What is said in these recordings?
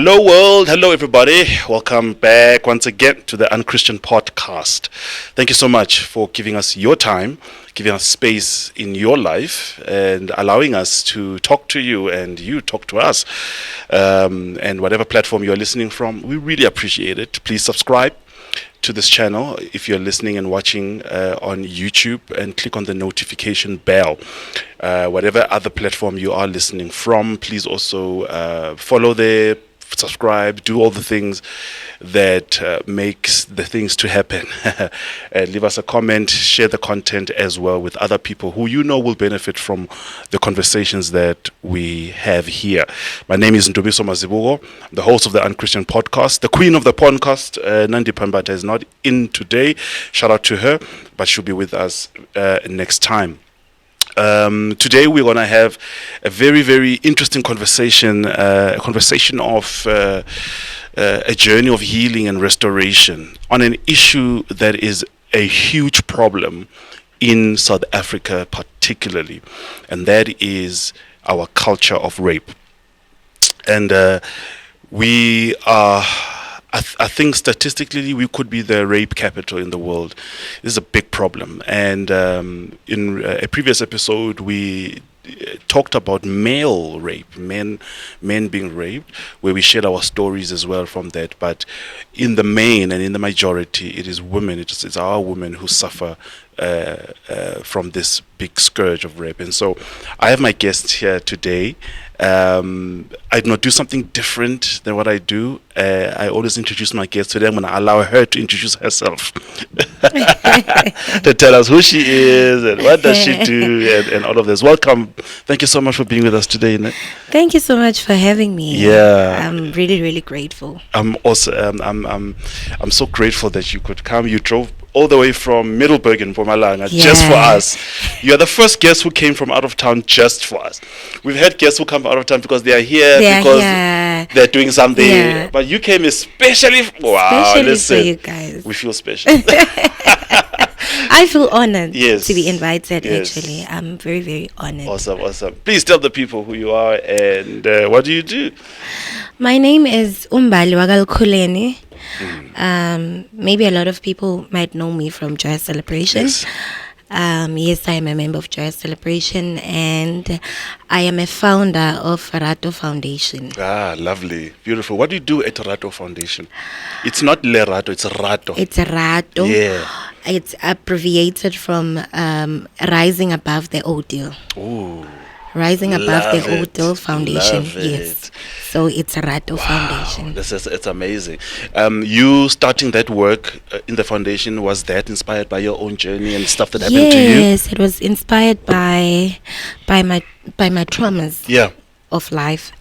Hello world, hello everybody. Welcome back once again to the UnChristian podcast. Thank you so much for giving us your time, giving us space in your life and allowing us to talk to you and you talk to us. And whatever platform you're listening from, we really appreciate it. Please subscribe to this channel if you're listening and watching on YouTube, and click on the notification bell. Whatever other platform you are listening from, please also follow there, subscribe, do all the things that makes the things to happen. And leave us a comment, share the content as well with other people who you know will benefit from the conversations that we have here. My name is Ntobiso Mazibuko, the host of the UnChristian podcast. The queen of the podcast, Nandi Pambata, is not in today. Shout out to her, but she'll be with us next time. Today we're going to have a very, very interesting conversation, a conversation of a journey of healing and restoration on an issue that is a huge problem in South Africa particularly, and that is our culture of rape. And we are... I think statistically we could be the rape capital in the world. This is a big problem. And in a previous episode, we talked about male rape, men being raped, where we shared our stories as well from that. But in the main and in the majority, it is women. It's our women who suffer from this big scourge of rape. And so I have my guest here today. I do not do something different than what I do. I always introduce my guests to them when I allow her to introduce herself. To tell us who she is and what does she do and all of this. Welcome. Thank you so much for being with us today, Annette. Thank you so much for having me. Yeah. I'm really, really grateful. I'm also I'm so grateful that you could come. You drove all the way from Middelburg in Mpumalanga just for us. You are the first guest who came from out of town just for us. We've had guests who come out of town because they are here they're doing something. Yeah. But you came especially listen, for you guys. We feel special. I feel honored to be invited, actually. I'm very, very honored. Awesome. Please tell the people who you are and what do you do? My name is Mbali Lekhuleni. Maybe a lot of people might know me from Joyous Celebration. Yes, I am a member of Joyous Celebration, and I am a founder of RATO Foundation. Lovely. Beautiful. What do you do at RATO Foundation? It's not Le Rato, it's RATO. It's RATO. Yeah. It's abbreviated from Rising Above the Ordeal. Ooh. Rising Above the Ordeal Foundation. Yes. So it's a RATO Foundation. It's amazing. You starting that work in the foundation, was that inspired by your own journey and stuff that happened to you? Yes, it was inspired by my traumas of life.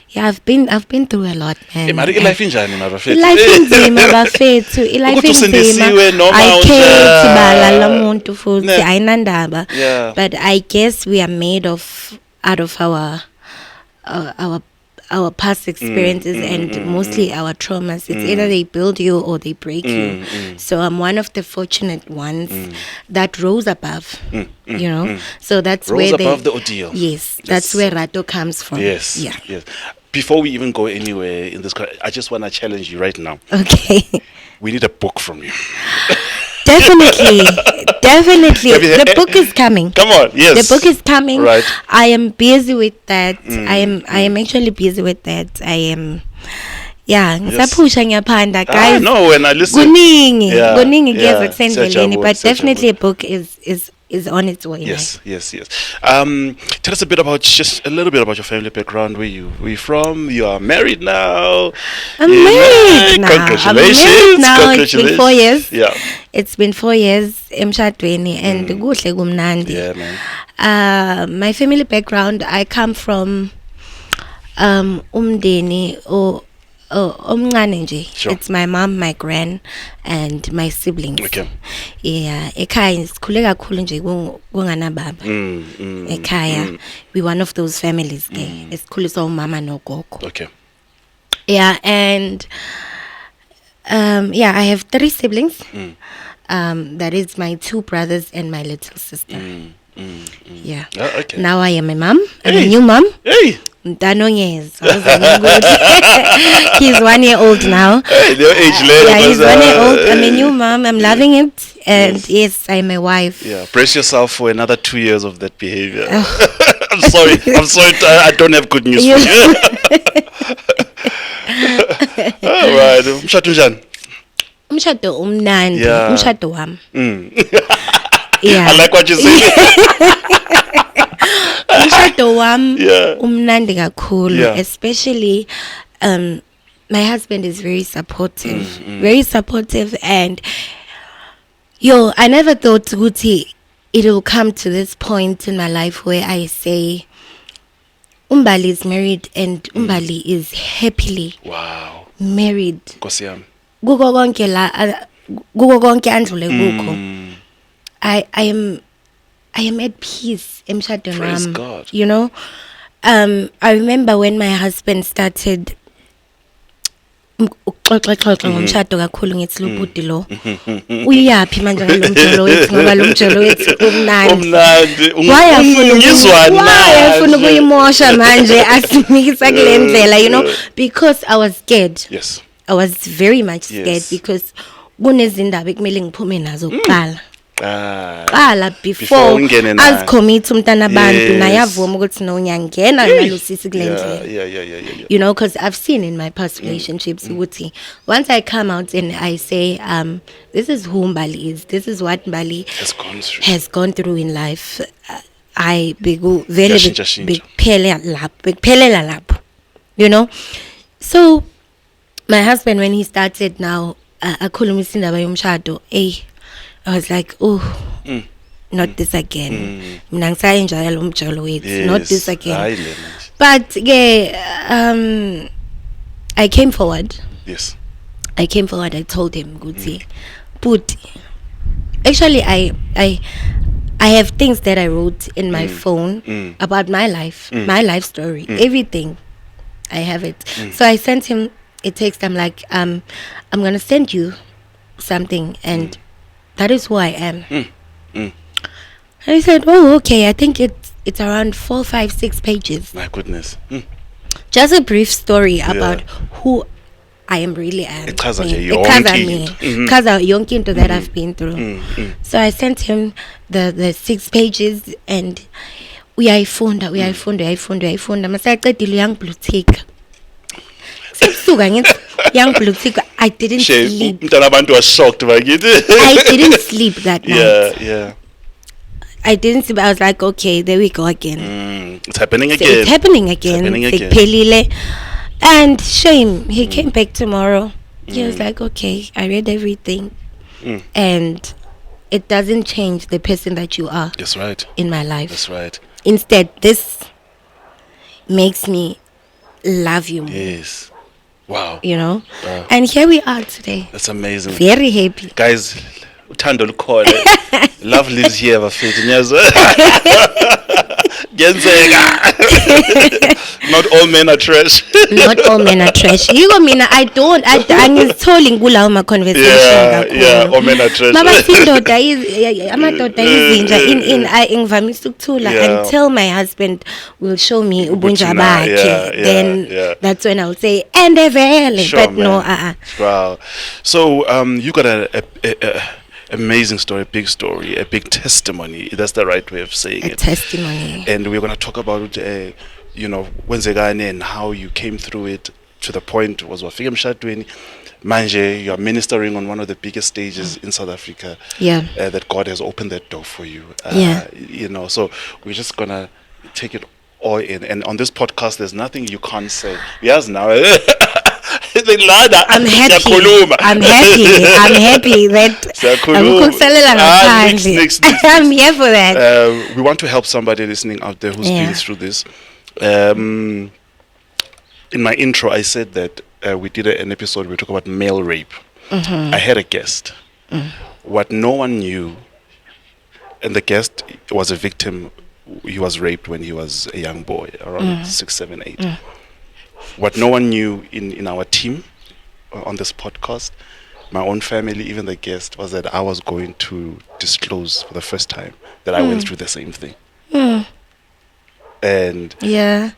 Yeah, I've been through a lot, man. Life injani mabafethu? Life inzima bafethu. Life inzima. I can't bala la muntu futhi ayinandaba. But I guess we are made out of our past experiences and mostly our traumas. It's either they build you or they break you. So I'm one of the fortunate ones that rose above, you know. So that's rose where above the ordeal. Yes, that's where RATO comes from. Yes. Before we even go anywhere in this, I just want to challenge you right now. Okay. We need a book from you. Definitely. The book is coming. Come on, yes. The book is coming. Right. I am busy with that. I am actually busy with that. I am. Yeah, ngisapusha ngiyaphanda guys. No, when I listen. Kuningi but definitely a book is on its way. Yes. Tell us just a little bit about your family background. Where you from? You are married now. I'm married now. Congratulations. It's been 4 years. Yeah. It's been 4 years emshadweni and kuhle kumnandi. Yeah, man. My family background, I come from umndeni omncane nje. Sure. It's my mom, my gran, and my siblings. Okay. Yeah, ekhaya sikhule kakhulu nje kunganababa. Ekhaya we one of those families ke esikhuliswa umama nogogo. Okay. Yeah, and I have 3 siblings. That is my 2 brothers and my little sister. Yeah. Oh, okay. Now I am a mom. I'm a Hey. new mom. Hey, He's 1 year old now. hey, your age later. Yeah, he's 1 year old. I'm a new hey. mom. I'm loving it. And yes, I'm a wife. Yeah, brace yourself for another 2 years of that behavior. I'm sorry. I don't have good news for you. All right. Mshado njani? Umshado umnandi. Yeah. Umshado wami. I like what you said. Umshado wami Yeah. umnandi kakhulu, Yeah. especially my husband is very supportive. Very supportive, and I never thought ukuthi it'll come to this point in my life where I say Mbali is married and Mbali is happily Wow. married. Nkosi yami. Kuko konke andlule kukho. I am at peace emshadweni Praise wami. God. You know, I remember when my husband started ukuxoxa ngomshado kakhulu ngithi lo bhuti lo uyaphi manje ngalo mjolo wethu ngoba lo mjolo wethu umnandi. Why afuna ukuyimosha manje asimikisa kule ndlela, you know, because I was scared. Yes. I was very much scared Yes. because kunezindaba ekumele ngiphume nazo kuqala. Ah. Qala before ungene naye. azicommit umntana abantu Yes. naye avuma ukuthi no uyangena nalusisi kule ndlela. Yeah. You know, because I've seen in my past relationships, ukuthi once I come out and I say, this is who Mbali is, this is what Mbali has gone through in life, I begu very bigphelela lapho, you know. So my husband, when he started now, akhulumisa indaba yomshado, I was like, not this again. Mina ngisayenjaya lo mjolo wethu, not this again. But I came forward. Yes. I came forward. I told him, Guti, but actually, I have things that I wrote in my phone about my life, my life story, everything. I have it. So I sent him a text. I'm like, I'm gonna send you something, and that is who I am. And he said, oh, okay. I think it's around 4, 5, 6 pages. My goodness. Just a brief story about who I am really am. Ichaza nje yonke into that I've been through. So I sent him the 6 pages, and uyayifunda masaqedile uyangiblutika. Sebusuka ngithi uyangiblutika. I didn't sleep. Umntana abantu was shocked bakithi. I didn't sleep that night. Yeah. I didn't sleep. I was like, okay, there we go again. It's happening So again. it's happening again. Sekuphelile. And shame, he came back tomorrow. He was like, okay, I read everything. And it doesn't change the person that you are. That's right. In my life. That's right. Instead, this makes me love you more. Yes. Wow. You know? And here we are today. That's amazing. Very happy. Guys, uthando lukhona. Love lives here, bafethu. Not all men are trash. Not all men are trash. Yiko mina angizitholi ngikulawo ma conversation kakhulu. Yeah, all men are trash. Mabathi amadoda izinja ngivamisa ukuthula until my husband will show me ubunja bakhe. Then that's when I will say endevele. Sure, but no, Wow. So you got a amazing story, a big story, a big testimony. That's the right way of saying it. A testimony. And we're going to talk about wenzekani and how you came through it to the point was wafika emshadweni manje you are ministering on one of the biggest stages in South Africa. That God has opened that door for you. So we're just going to take it all in, and on this podcast there's nothing you can't say. Yes, now I'm happy that I'm here for that. We want to help somebody listening out there who's been through this. In my intro I said that we did an episode where we talk about male rape. I had a guest. What no one knew, and the guest was a victim. He was raped when he was a young boy, around 6, 7, 8. What no one knew in our team on this podcast, my own family, even the guest, was that I was going to disclose for the first time that I went through the same thing. And Yeah.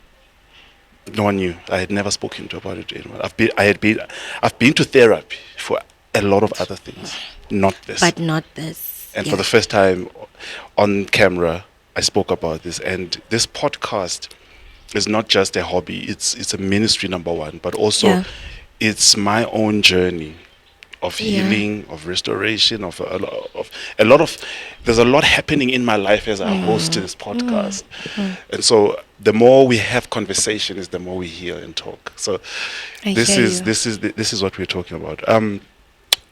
no one knew. I had never spoken to about it to anyone. I've been to therapy for a lot of other things, not this. But not this. And yeah. for the first time on camera, I spoke about this. And this podcast is not just a hobby. It's a ministry, number one, but also it's my own journey of healing, of restoration, of a lot of. There's a lot happening in my life as I host this podcast, and so the more we have conversation, is the more we hear and talk. So this is what we're talking about.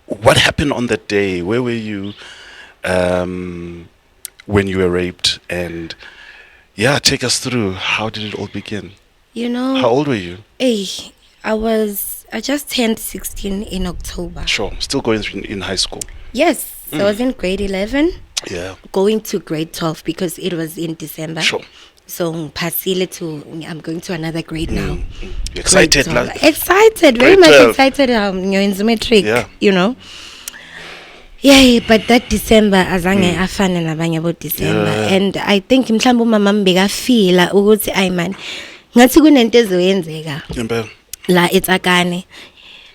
What happened on that day? Where were you when you were raped? And take us through. How did it all begin? How old were you? I just turned 16 in October. Sure. Still going in high school. Yes. So I was in grade 11. Yeah. Going to grade 12 because it was in December. Sure. So I'm going to another grade now. You're excited? Excited. Very much excited. You're in the matric, Yeah, but that December azange afana nabanye about December, and I think mhlawumbe umama mbekafila ukuthi man ngathi kunento ezoyenzeka la eTsakane.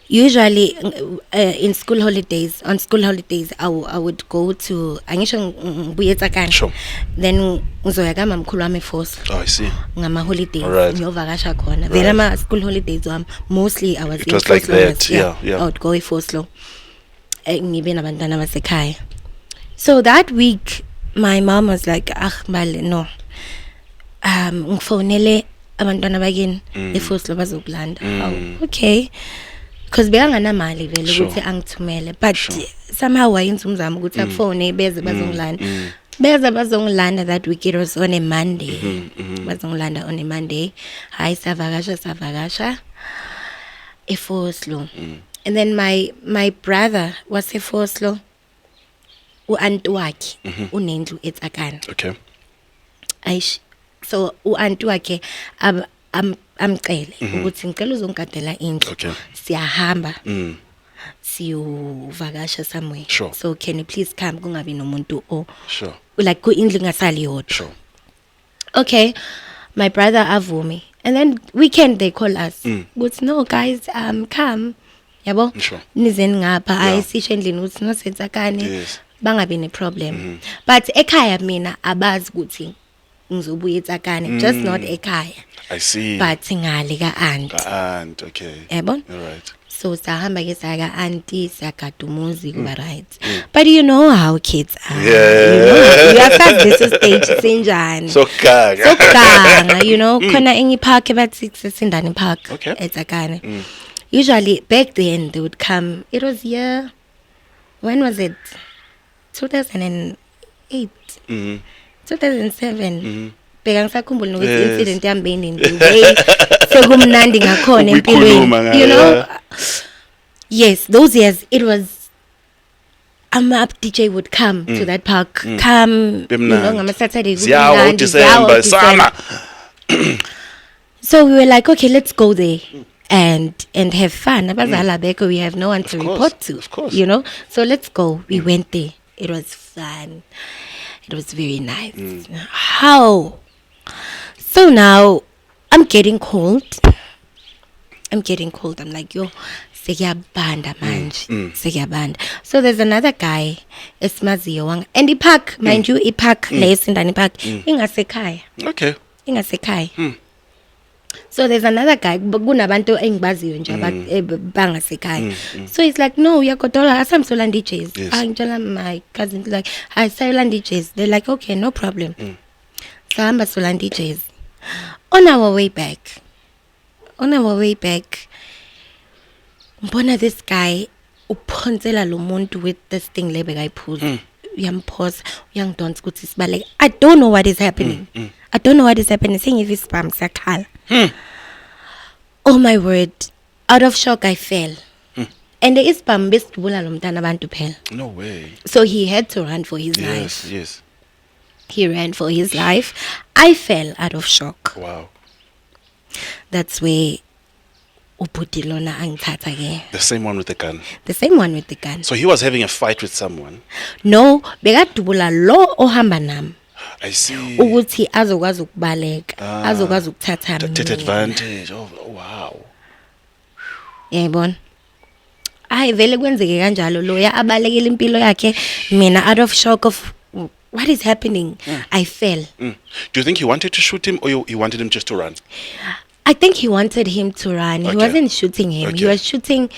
Usually on school holidays I would go to angisho ngibuye eTsakane. Sure. Then ngizoya kamamkhulu wami eForce. Oh, I see. Ngama holidays ngiyovakasha khona. Right. Then ama school holidays mostly I was it was like that. Yeah. I would go eForce. Ngibe nabantwana basekhaya. So that week my mom was like, Mbali, no, ngifonele abantwana bakini eForce bazokulanda. Oh, okay, because bekanganamali vele ukuthi angithumele, but somehow wayenza umzamo ukuthi akufone beze bazongilanda that week. It was on a Monday. Bazongilanda on a Monday. Hayi savakasha eForce. And then my brother was eForce, u-aunt wakhe unendlu eTsakane. Okay. So u-aunt wakhe amcele ukuthi ngicela uzongigadela indlu. Okay. Siyahamba siyovakasha somewhere. Sure. So can you please come, kungabi nomuntu Sure. Like ku-indlu ngasali yodwa. Sure. Okay. My brother avumi. And then weekend they call us. But no guys, come. Yabo, Sure. nizeni ngapha ayisisho endlini ukuthi noseTsakane Yes. bangabi ne problem. But ekhaya mina abazi ukuthi ngizobuya eTsakane, just not ekhaya. I see. But ngale ka aunt. Aunt, okay. Yabo? All right. So sahamba ke saya auntie sakada umuzi kuba right. But you know how kids are. Yeah. You are first this stage sinjani. So kanga. Khona enye park bathi sesindani park eTsakane. Usually back then they would come. It was when was it? 2008. 2007. Bheka ngisakhumbula ukuthi incident yami beyinindi way sekumnandi ngakhona empilweni. Yes, those years it was up DJ would come to that park. Come, ngama Saturday December. So we were like, okay, let's go there. And have fun. Abazala beko, we have no one to report to. Of course. So let's go. We went there. It was fun. It was very nice. How? So now I'm getting cold. I'm like, yo, sekiyabanda manje. Sekiyabanda. So there's another guy, Esmaziyo wang. And the park, mind you, the park, lesindani park, ingasekhaya. Okay. Ingasekhaya. So there's another guy, kunabantu engibaziyo nje bangasekhaya. So he's like, no, uyagodola asamsola DJs. Angitshela my cousin like, I sola DJs. They're like, okay, no problem. Sahamba sola DJs. On our way back, mbona this guy uphonsela lo muntu with this thing lebe kayiphuza. Uyamphosa, uyangidonsa ukuthi sibaleke. I don't know what is happening. Singivisa spam sakhala. Oh my word. Out of shock I fell. And the spam besidubula lo mntana abantu phela. No way. So he had to run for his life. Yes. He ran for his life. I fell out of shock. Wow. That's where ubhuti lona angithatha ke. The same one with the gun. The same one with the gun. So he was having a fight with someone. No, bekadubula lo ohamba nami. I see. Ukuthi azokwazi ukubaleka, azokwazi ukuthatha Take advantage. Oh, wow. Yayibona. Hayi vele kwenzeke kanjalo loya abalekela impilo yakhe mina out of shock of what is happening. I fell. Do you think he wanted to shoot him or he wanted him just to run? I think he wanted him to run. He wasn't shooting him. He Okay. was shooting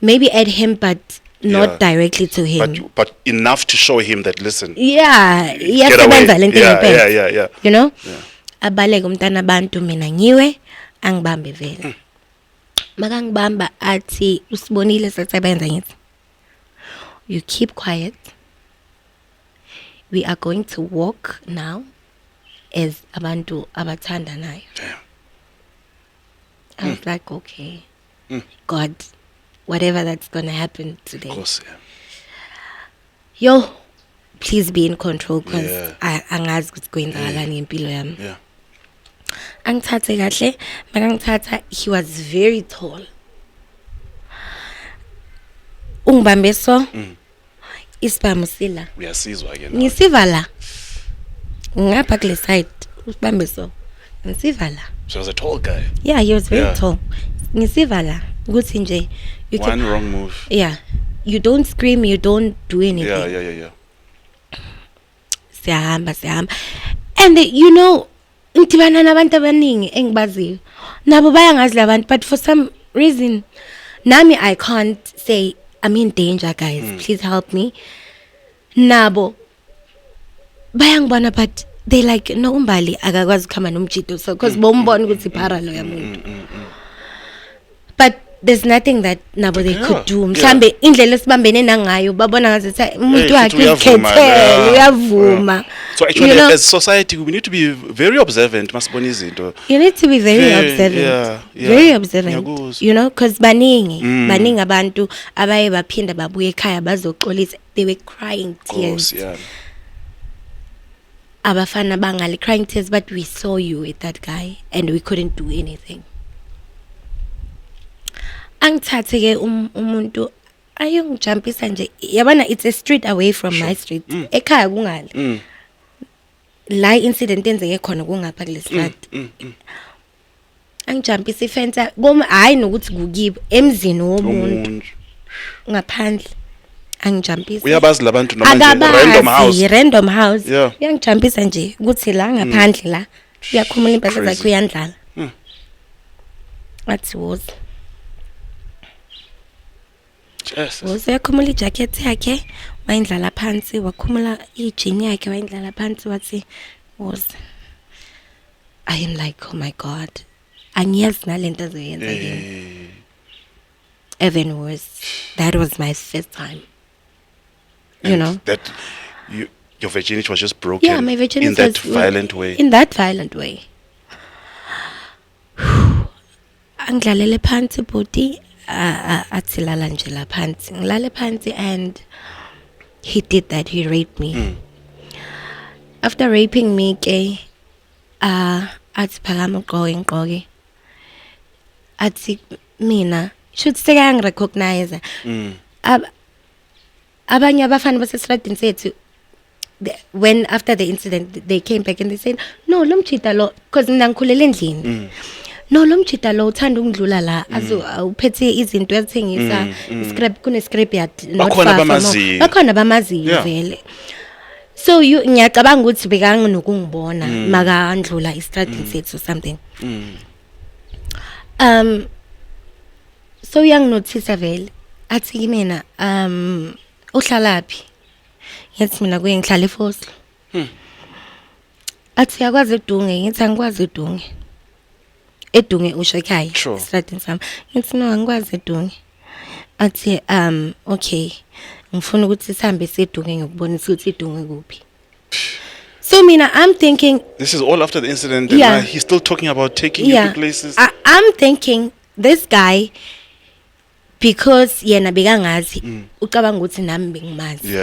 maybe at him but not directly to him. But enough to show him that listen. Yeah, Get away. Yeah. You know? Abaleka umntana abantu mina ngiwe angibambe vele. Makangibamba athi usibonile sesebenza ngithi. You keep quiet. We are going to walk now as abantu abathandanayo. Damn. I was like, okay. God, whatever that's going to happen today. Of course, yeah. Yo, please be in control because angazi ukuthi kwenzakalani ngempilo yami. Yeah. Angithathe kahle, makangithatha he was very tall. Ungibambe so. Isibhamu sila. Uyasizwa ke. Ngisiva la. Ngapha kule side. Usibambe so. Ngisiva la. So he was a tall guy. Yeah, he was very tall. Ngisiva la. Ukuthi nje you One wrong move. Yeah. You don't scream, you don't do anything. Yeah. Siyahamba. And you know, ngidibana nabantu abaningi engibaziyo. Nabo bayangazi labantu but for some reason nami I can't say I'm in danger guys. Please help me. Nabo bayangibona but they like no Mbali akakwazi ukuhamba nomjito so because bombona ukuthi para lo yamuntu. But there's nothing that nabo they could do. Mhlambe indlela esibambene nangayo babona ngathi umuntu wakhe ukhethele uyavuma. So actually as society we need to be very observant masibona izinto. You need to be very observant. Very observant. You know because baningi abantu abaye baphinda babuye ekhaya bazoxolisa they were crying tears. Abafana bangali crying tears but we saw you with that guy and we couldn't do anything. Angithathe ke umuntu ayongijumpisa nje yabona it's a street away from my street ekhaya kungale la incident enzeke khona kungapha kule street angijumpisa ifence koma hayi nokuthi kukibo emzini womuntu ngaphandle angijumpisa uyabazi labantu noma nje random house uyangijumpisa nje ukuthi la ngaphandle la uyakhumula impahla zakhe uyandlala athi was wakhumula ijacket yakhe wayindlala phansi wakhumula ijin yakhe wayindlala phansi wathi was I am like oh my god angiyazi nalento azoyenza yini even worse that was my first time you know that your virginity was just broken my virginity in that violent way angidlalele phansi body atilala nje la phansi ngilale phansi and he did that he raped me after raping me ke athi phakama uqoke athi mina should say I recognize abanye abafana basesradini sethu when after the incident they came back and they said no lomchita lo because mina ngikhulele endlini no lomchita lo uthanda ungidlula la awuphethe izinto ezithengisa scrap kune scrap yard not far bakhona bamaziyo vele so ngiyacabanga ukuthi bekangokungibona makandlula istradini sethu something so uyanginothisa vele athi kimina uhlalaphi ngithi mina kuye ngihlala eForce athi yakwazi edunge ngithi angikwazi edunge usho ekhaya stradini sami ngithi no angikwazi edunge athi okay ngifuna ukuthi sihambe sedunge ngikubonisa ukuthi idunge kuphi so mina I'm thinking this is all after the incident and he's still talking about taking you to places I'm thinking this guy because yena bekangazi ucabanga ukuthi nami bengimazi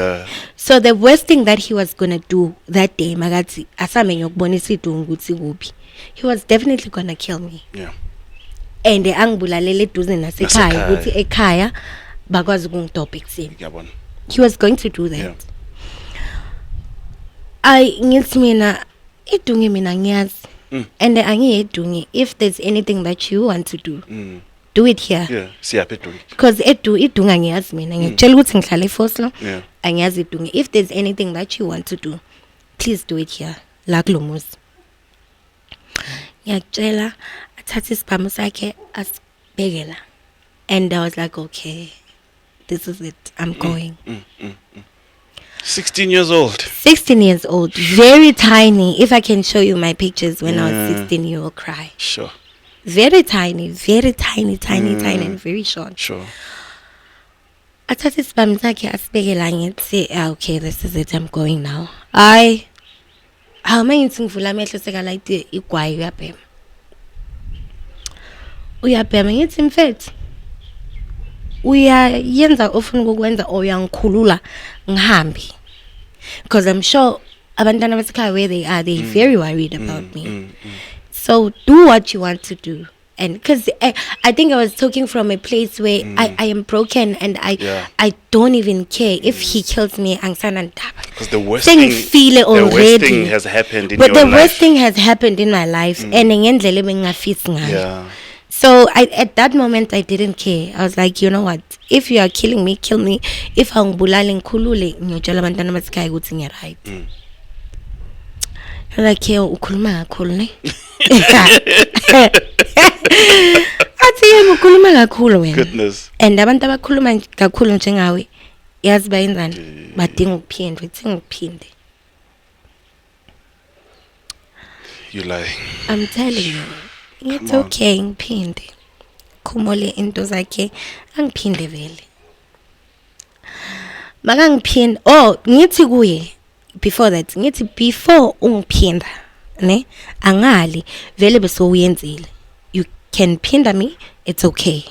so the worst thing that he was going to do that day makathi asame ngiyokubonisa idungu ukuthi kuphi he was definitely going to kill me and angibulalele eduze nasekhaya ukuthi ekhaya bakwazi ukungidobha ekuseni. Ngiyabona. He was going to do that. Yeah. Ngithi mina edunge mina ngiyazi. And angiyedunge, if there's anything that you want to do, do it here. Yeah, siyaphi edunge. Because idunga ngiyazi mina. Ngiyakutshela ukuthi ngihlala eFoslo. Yeah. Angiyazi idunge. If there's anything that you want to do, please do it here. La kulomuzi. Ngiyakutshela athatha isibhamu sakhe asibekela. And I was like, okay, this is it. I'm going. 16 years old. 16 years old. Very tiny. If I can show you my pictures when I was 16, you will cry. Sure. Very tiny, and very short. Sure. Athatha isibhamu sakhe asibekela ngithi okay, this is it, I'm going now. Mangithi ngivula amehlo sekala ithi igwayi uyabhema ngithi mfethu uyayenza ofuna ukwenza oyangikhulula ngihambi, because I'm sure abantwana basekhaya where they are, they're very worried about me. So do what you want to do. And because I think I was talking from a place where I am broken and I don't even care if he kills me. Because the worst thing has happened in your life. But the worst thing has happened in my life. Yeah. So at that moment I didn't care. I was like, you know what? If you are killing me, kill me. If I'm bulali ngikhulule ngiyotshela abantwana basekhaya ukuthi ngiyaright. Like yo ukhuluma kakhulu ne. Athi yebo ukhuluma kakhulu wena. Goodness. And abantu abakhuluma kakhulu njengawe yazi bayenzani badinga ukuphindwa ithi ngiphinde. You lying. I'm telling you. It's okay ngiphinde. Khumole into zakhe angiphinde vele. Maka ngiphinde ngithi kuye before that ngithi before ungiphinda ne angali vele bese uyenzile. You can phinda me, it's okay,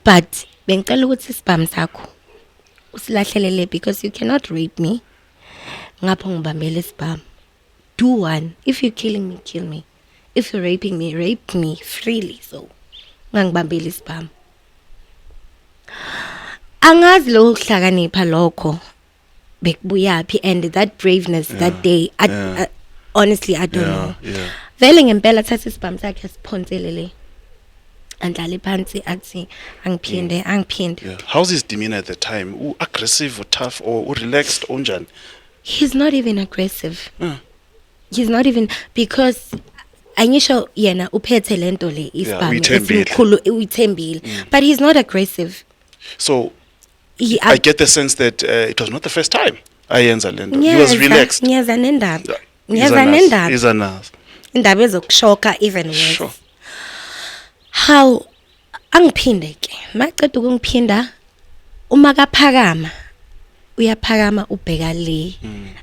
but bengicela ukuthi isibhamu sakho usilahlelele because you cannot rape me ngapha ngibambele isibhamu. Do one. If you're killing me, kill me. If you're raping me, rape me freely. So ngangibambele isibhamu. Angazi lo kuhlakanipha lokho bekubuyaphi, and that braveness that day honestly I don't know. Vele ngempela thatha isibhamu sakhe siphonselele andlale phansi athi angiphinde. How's his demeanor at the time? Aggressive or tough or relaxed or njani? He's not even aggressive. He's not even, because angisho yena uphethe lento le isibhamu esikhulu uyithembile, but he's not aggressive. So I get the sense that it was not the first time ayenza lento. He was relaxed. Ngiyaza nendaba. Indaba ezokushoka even worse. Sure. How angiphinde ke maqeda ukungiphinda uma kaphakama uyaphakama ubheka le.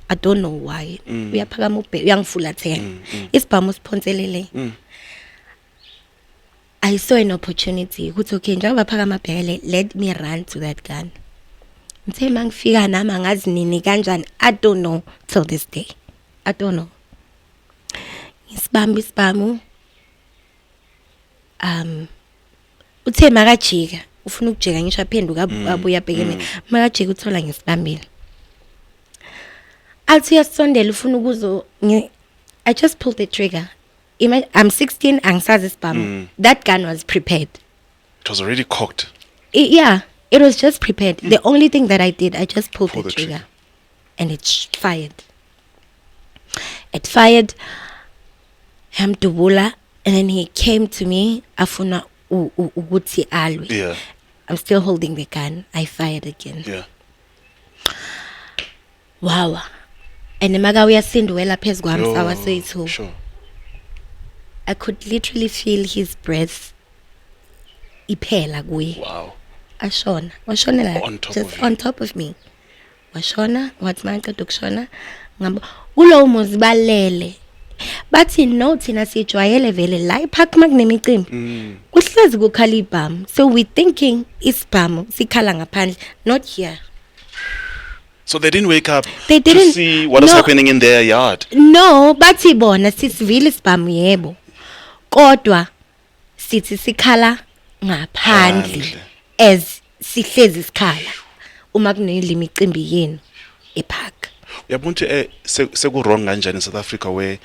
I don't know why. Uyaphakama ubheka uyangifulathela. Isibhamu siphonselele. I saw an opportunity ukuthi okay njengoba phakama bhekele, let me run to that gun. Ngithe mangifika nami angazi nini kanjani, I don't know till this day. I don't know. Isibhamu uthe makajika ufuna ukujika ngisho aphenduka abuya bhekene makajika uthola ngisibambile. Athi yasondela ufuna ukuzo I just pulled the trigger. I'm 16 angisazi isibhamu. That gun was prepared. It was already cocked. It was just prepared. The only thing that I did, I just pulled the trigger. And it fired. It fired. Hamdubula, and then he came to me. Afuna uguti alwi. Yeah. I'm still holding the gun. I fired again. Yeah. Wow. And maga uyasindwela phezu kwami sawasethu. Sure. I could literally feel his breath. Iphela kuye. Wow. Ashona. Washona just on top of me. Washona, wathi maqeda ukushona. Ngabo kulowo muzi balele. Bathi no thina sijwayele vele la ipark makunemicimbi. Kuhlezi kukhala ibhamu. So we thinking isibhamu sikhala ngaphandle, not here. So they didn't wake up to see what was happening in their yard. No, bathi bona sisivile isibhamu yebo. Kodwa sithi sikhala ngaphandle as sihlezi isikhala uma kunelimi imicimbi yenu epark. Uyabona seku wrong kanjani in South Africa where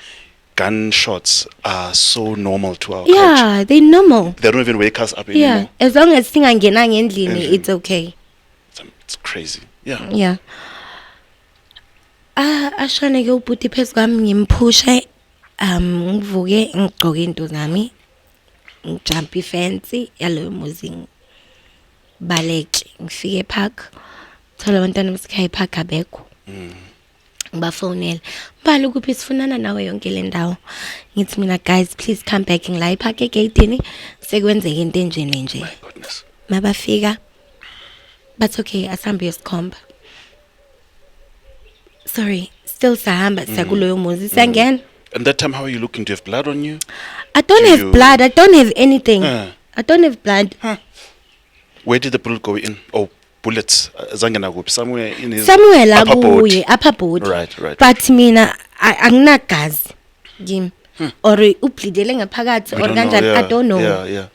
gunshots are so normal to our culture. Yeah, they're normal. They don't even wake us up anymore. Yeah, as long as singangenanga endlini it's okay. It's crazy. Yeah. Yeah. Ashane ke ubhuti phezu kwami ngimphushe ngivuke ngigcoke into zami ngijump ifence yaloyo muzi baleke ngifike epark thola abantwana besikhaye epark abekho ngibafonela Mbali kuphi sifunana nawe yonke le ndawo ngithi mina guys please come back ngila epark egate sekwenzeke into enje nje mabafika but okay asambe yesikhomba sorry still sahamba sakuloyo muzi sangena. And that time, how are you looking? Do you have blood on you? I don't have blood. I don't have anything. I don't have blood. Where did the bullet go in? Oh, bullets. Somewhere in his upper body. Right. But mina, anginagazi. Gim. Or uplidele ngaphakathi or kanjani. I don't know. Yeah.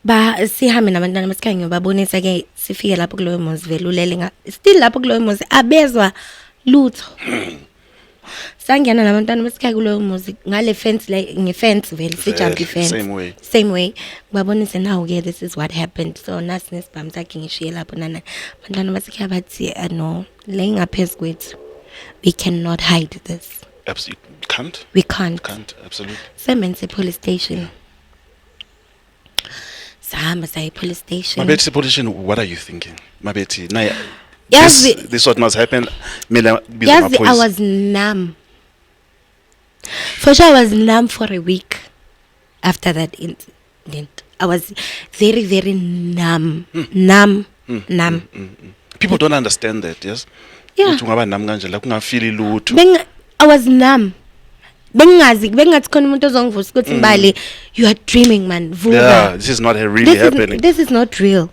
Ba sihambe nabantwana besikhaya ngiyobabonisa ke sifike lapho kuloyo muzi vele ulele still lapho kuloyo muzi abezwa lutho. Sangena nabantwana besikhaya kuloyo muzi ngale fence ngefence vele sijump ifence same way babonise now ke this is what happened so nasi nesibhamu sakhe ngishiye lapho nana abantwana besikhaya bathi no le ngaphezulu kwethu we cannot hide this. Absolutely we can't absolutely. Semenze police station. Sahamba say police station. Mabeti police station, what are you thinking? Mabeti this what must happen. Yes, I was numb. For sure, I was numb for a week after that incident. I was very, very numb. Numb. People don't understand that, yes? Yeah. I was numb. Mbali, you are dreaming, man. Yeah, this is not really happening. This is not real.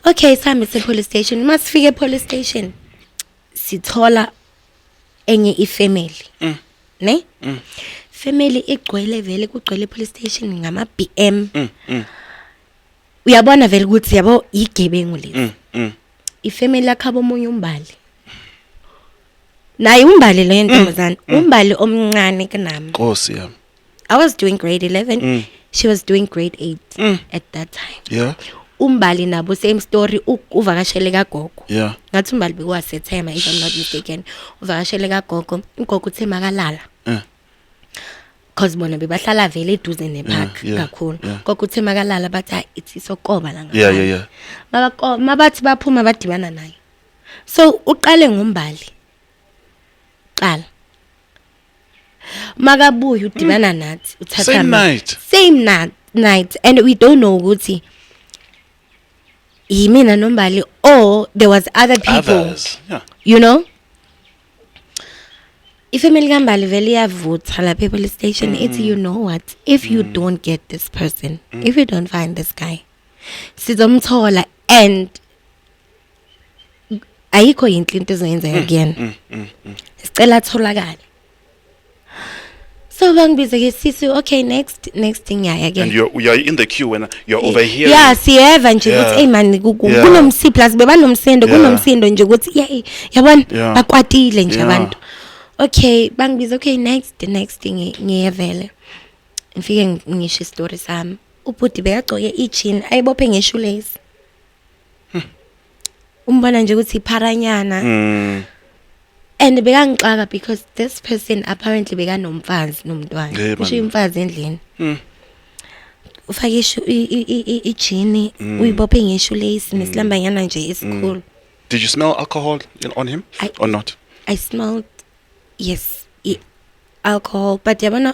Okay, Sam, it's a police station. You must figure police station. Sithola enye ifamily. Ne? Family igcwele vele kugcwele police station ngama BM. Uyabona vele ukuthi yabo igebengu lezi. Ifamily yakhabo omunye umbali. Naye umbali le ntombazana, umbali omncane kunami. Nkosi yami. I was doing grade 11. She was doing grade 8 at that time. Yeah. Umbali nabo same story uvakashele kagogo. Yeah. Ngathi umbali bekuwaSethema if I'm not mistaken. Uvakashele kagogo, ugogo uthe makalala. Cause bona bebahlala vele eduze nepark kakhulu. Gogo uthe makalala bathi ithi sokoba la ngapha. Yeah. Mabathi baphuma badibana naye. So uqale ngombali. Qala. Magabuya udibana nathi uthatha same night and we don't know ukuthi yimina nombali or there was other people. Yeah. You know? Ifamily kaMbali vele yavutha la police station ithi you know what if you don't get this person if you don't find this guy sizomthola and ayikho yinhle into ezoyenza again sicela atholakala. So bangibiza ke sisi okay next thing again. And you're in the queue when you're over here. Yeah, siyeva nje ukuthi hey man kunomsi plus bebanomsindo kunomsindo nje ukuthi yabona bakwatile nje abantu. Okay, bangibiza okay next thing ngiyevele. Ngifike ngisho story sami. Ubhuti bekagcoke ijean ayibophe ngeshoelace. Umbona nje ukuthi ipharanyana. And bekangixaka because this person apparently bekanomfazi nomntwana. Kusho imfazi endlini. Ufake ijean uyibophe ngeshoelace nesilambanyana nje esikhulu. Did you smell alcohol on him or not? I smelled yes, alcohol but yabona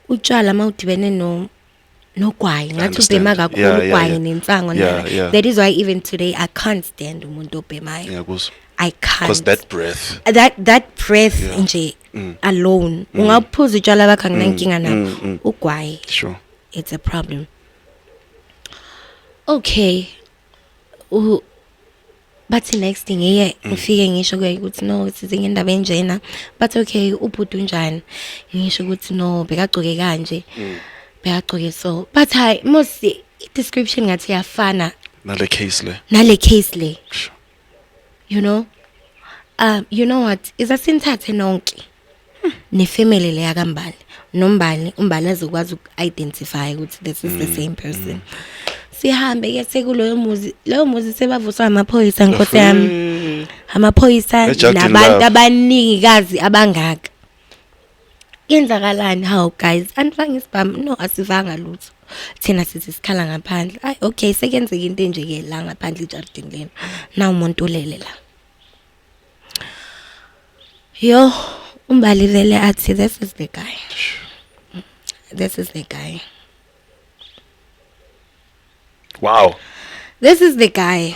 utshwala mawudibene nogwayi ngathi ubhema kakhulu ugwayi nensango nana. That is why even today I can't stand umuntu obhemayo. Yeah, I can't. Because that breath. That breath nje alone. Ungaphuza utshwala bakho nginankinga nabo. Ugwayi. Sure. It's a problem. Okay. But the next thing ngifike ngisho ke ukuthi no sizinga indaba enjena, but okay ubhuti unjani ngisho ukuthi no bekagcoke kanje bekagcoke so, but hayi most description ngathi yafana nale case le. Sure. you know what is asinthathe nonke ne family le yakambali umbali azokwazi uku-identify ukuthi this is the same person. Sihambe ke sekuloyo muzi, loyo muzi sebavuswa amaphoyisa nkosi yami, amaphoyisa nabantu abaningikazi abangaka. Yenzakalani how guys? Anifanga isibhamu? No, asivanga lutho. Thina sithi sikhala ngaphandle. Ay okay, sekenzeka into enje ke la ngaphandle ejardini lena. Na umuntu ulele la. Yo, Mbali vele athi this is the guy. This is the guy. Wow. This is the guy.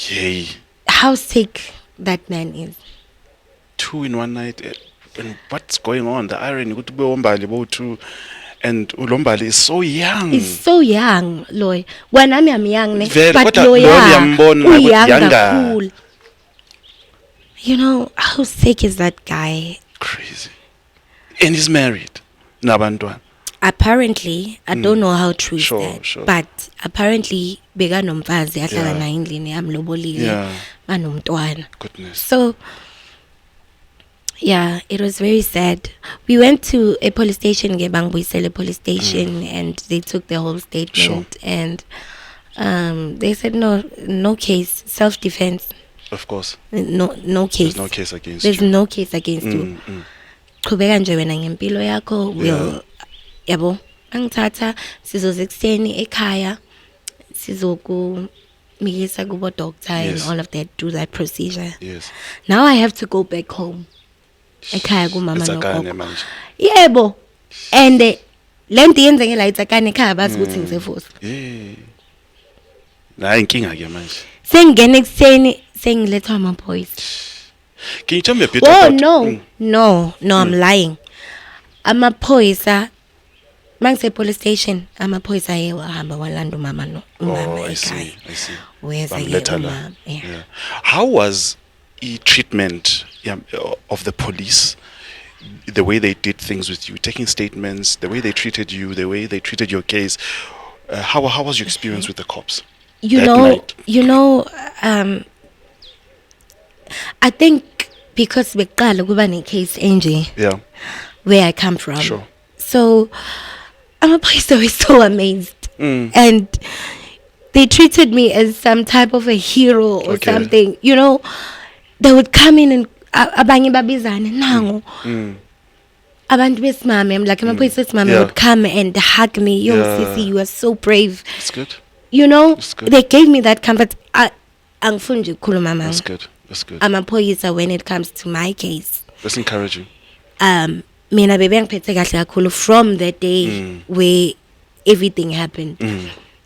Yay. How sick that man is. 2 in one night. And what's going on? The irony would be Mbali both and Ulombali is so young. He's so young, Loy. When I'm young, but Loy, younger. Cool. You know, how sick is that guy? Crazy. And he's married. Nabantwan. Apparently, I don't know how true is that. Sure. But apparently, bega nomfazi ahlala naye endlini amlobolile banomntwana. Goodness. So yeah, it was very sad. We went to a police station, Gebangbuisele police station, and they took the whole statement and they said no case, self-defense. Of course. No case. There's no case against There's you. no case against you. Qhubeka nje wena ngempilo yakho, will yabo angithatha sizoze ekseni ekhaya sizoku mikisa kubo doctor and all of that, do that procedure. Yes. Now I have to go back home. Ekhaya kumama nogogo. manje. Yebo. And lento yenzeke la itsakane ekhaya bathi ukuthi ngisefusi. La inkinga ke manje. Sengene ekseni sengilethwa amaphoyisa. Can you tell me a bit about No, I'm lying. Amaphoyisa mangise police station amaphoyisa ayehamba walanda umama umama ekhaya. I see. Weza ke umama. Yeah. How was treatment of the police, the way they did things with you, taking statements, the way they treated you, the way they treated your case? How was your experience with the cops? You know, I think because beqala kuba ne case enje. Yeah. Where I come from. Sure. So amaphoyisa were so amazed. And they treated me as some type of a hero or something. You know, they would come in and abanye babizane nango. Abantu besimame, I'm like amaphoyisa besimame would come and hug me. Yo, Sisi, you are so brave. That's good. You know, they gave me that comfort. Angifuni nje ukukhuluma mama. That's good. Amaphoyisa when it comes to my case. That's encouraging. Mina bebe ngiphethe kahle kakhulu from the day where everything happened.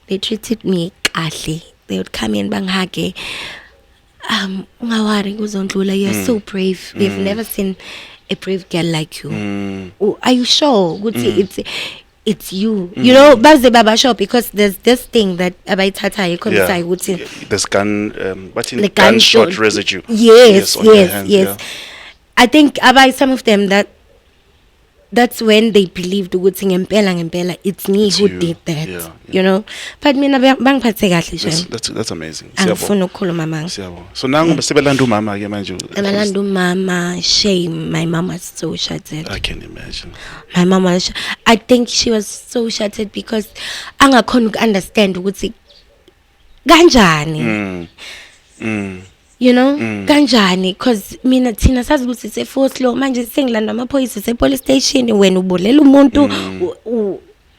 They treated me kahle. They would come in bangihage. Ungawari kuzondlula, you're so brave. We've never seen a brave girl like you. Are you sure? It's you. You know, baze baba sure, because there's this thing that abayithatha yikhomisa ukuthi this gunshot residue. Yes. I think some of them that's when they believed ukuthi ngempela it's me who did that. You know, but mina bangiphathe kahle. That's amazing. Angifuna ukukhuluma mama. So now sebelanda umama ke manje. Abalanda umama, shame. My mom was so shattered. I can imagine. My mom was, I think she was so shattered because angakhona ukunderstand ukuthi kanjani. You know, kanjani, because mina thina sazi ukuthi se-force law manje sengilanda amaphoyisa se-police station wena ubolela umuntu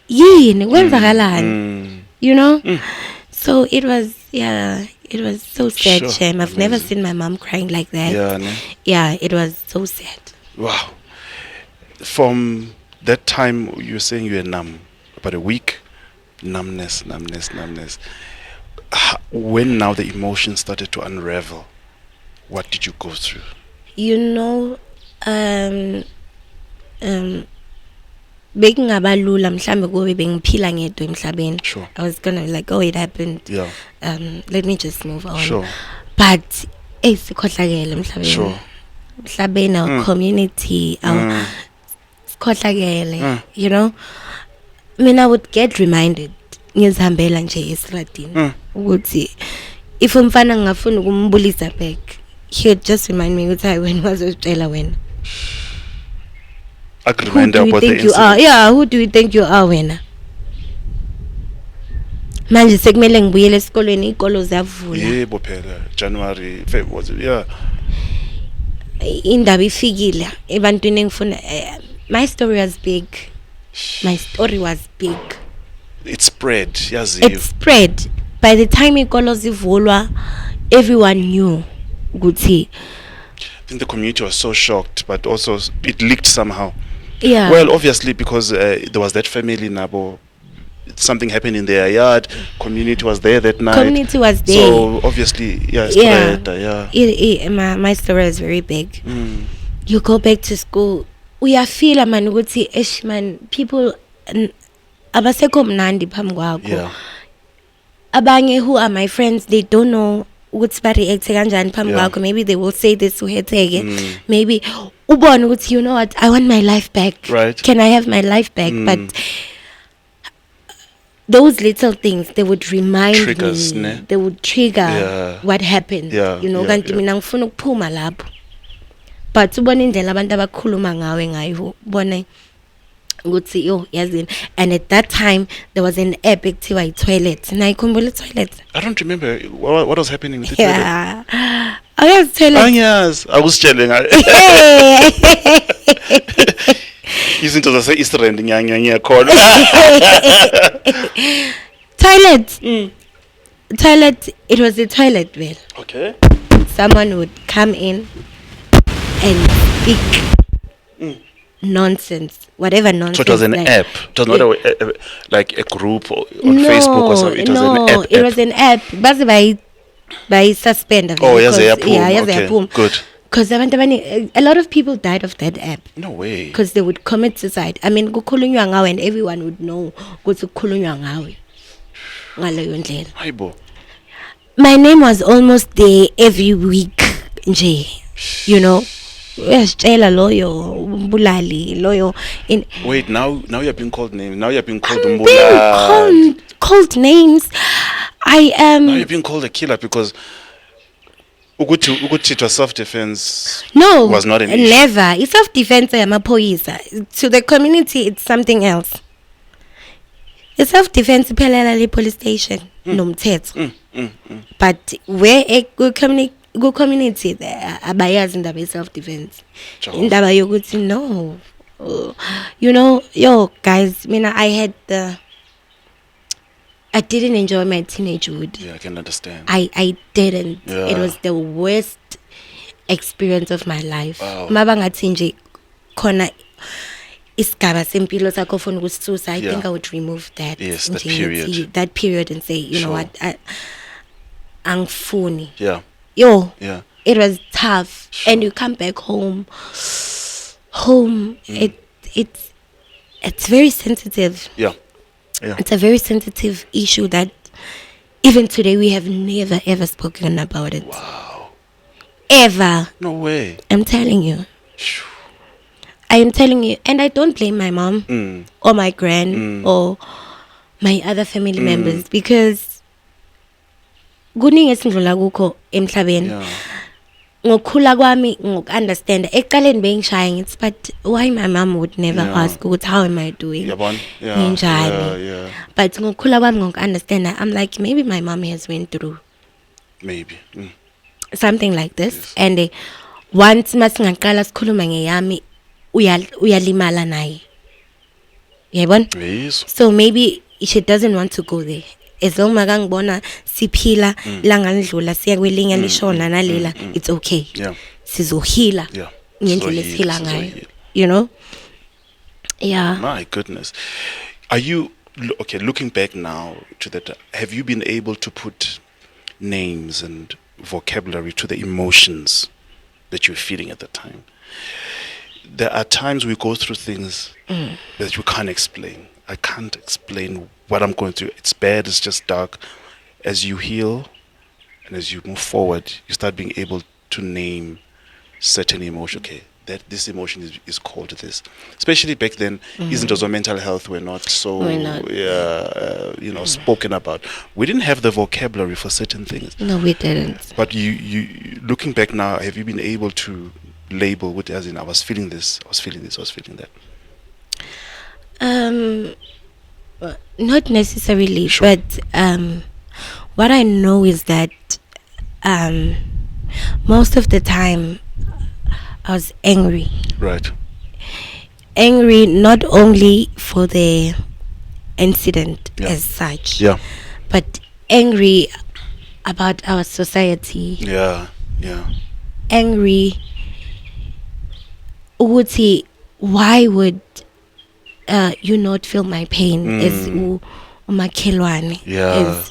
yini kwenzakalani, you know. So it was so sad. Sure. Shame. I've never seen my mom crying like that. Yeah, it was so sad. Wow. From that time you were saying you were numb, about a week, numbness. When now the emotions started to unravel, what did you go through? bekungabalula mhlambe kube bengiphila ngedwa emhlabeni. Sure. I was gonna like, oh, it happened. Yeah. Let me just move on. Sure. But sikhohlakele emhlabeni. Sure. Emhlabeni, our community, our sikhohlakele. You know, I mean, I would get reminded ngizihambela nje esradini ukuthi if umfana ngafuna ukumbulisa back, he would just remind me ukuthi when wazozitshela wena. I could remind about the incident. Yeah, who do you think you are wena? Manje sekumele ngibuyele esikolweni, ikolo ziyavula. Yebo phela January, February was it? Yeah. Indaba ifikile ebantwini engifuna. My story was big. My story was big. It spread, yazi. It spread. By the time ikolo zivulwa, everyone knew ukuthi. I think the community was so shocked, but also it leaked somehow. Yeah. Well, obviously because there was that family nabo, something happened in their yard. Community was there that night. Community was there. So obviously, yeah, spread. My story is very big. You go back to school, we are feel man ukuthi man people abasekho mnandi phambi kwakho. Yeah. Abanye who are my friends, they don't know ukuthi ba react kanjani phambi kwakho. Maybe they will say this uhetheke. Maybe ubone ukuthi, you know what, I want my life back. Right. Can I have my life back? But those little things, they would remind Triggers, me. ne? They would trigger what happened. Yeah, You know, yeah, kanti mina ngifuna ukuphuma lapho. But ubone indlela abantu abakhuluma ngawe ngayo, ubone ukuthi yo yazini. And at that time there was an app ekuthiwa iToilet. Nayikhumbula iToilet? I don't remember what was happening with the Yeah. Oh yes, Toilet. yes, akusitshele ngayo. Izinto zase Israel ngiyakhona. Toilet. Toilet, it was a toilet well. Okay. Someone would come in and speak nonsense, whatever nonsense. So it was an app. It was not like a group on Facebook or something. It was an app. It was an app. Basi by suspend. Oh, yes, okay, good. Because a lot of people died of that app. No way. Because they would commit suicide. I mean, kukhulunywa ngawe and everyone would know ukuthi kukhulunywa ngawe. Ngaleyo ndlela. Hayibo. My name was almost there every week nje. You know. Uyasitshela loyo Mbulali loyo in. Wait, now you're being called names. Now you're being called I'm Mbulali. being called names. I am. Now you're being called a killer because ukuthi it was self-defense. No, was not an issue. Never. It's self-defense yamaphoyisa. To the community, it's something else. It's self-defense iphelela le police station nomthetho. But where go community abayazi indaba self-defense. Indaba yokuthi no. You know, yo guys, I didn't enjoy my teenagehood. Yeah, I can understand. I didn't. Yeah. It was the worst experience of my life. Wow. Mabangathi nje khona isigaba sempilo sakho ufuna ukususa, I think I would remove that. Yes, that period. That period and say, you know Sure. what, angifuni. Yeah. Yo. Yeah. It was tough. Sure. And you come back home. It's very sensitive. Yeah. Yeah. It's a very sensitive issue that even today we have never ever spoken about it. Wow. Ever. No way. I'm telling you. Phew. I am telling you. And I don't blame my mom or my gran or my other family members because kuningi esindlula kukho emhlabeni. Yeah. Ngokukhula kwami ngokunderstand eqaleni bengishaya ngithi but why my mom would never ask ukuthi how am I doing? Yeah. But ngokukhula kwami ngokunderstand I'm like maybe my mom has went through Maybe. something like this and once masingaqala sikhuluma ngeyami uyalimala naye. Yabona? Yes. So maybe she doesn't want to go there. As long as ngibona siphila langa ndlula siya kwelinye lishona nalela it's okay. Yeah. Sizohila. Yeah. Ngendlela esihila ngayo. You know? Yeah. My goodness. Are you okay looking back now to that, have you been able to put names and vocabulary to the emotions that you were feeling at the time? there are times we go through things that you can't explain. I can't explain what I'm going through. It's bad, it's just dark. As you heal and as you move forward, you start being able to name certain emotion. Okay, that this emotion is called this. Especially back then, isn't also mental health were not so spoken about. We didn't have the vocabulary for certain things. No, we didn't. But you looking back now, have you been able to label what as in I was feeling this, I was feeling this, I was feeling that? Not necessarily, Sure. but what I know is that most of the time I was angry. Right. Angry not only for the incident Yeah. as such, Yeah. but angry about our society. Yeah. Yeah. Angry ukuthi why would you not feel my pain as umakhelwane, Yeah. as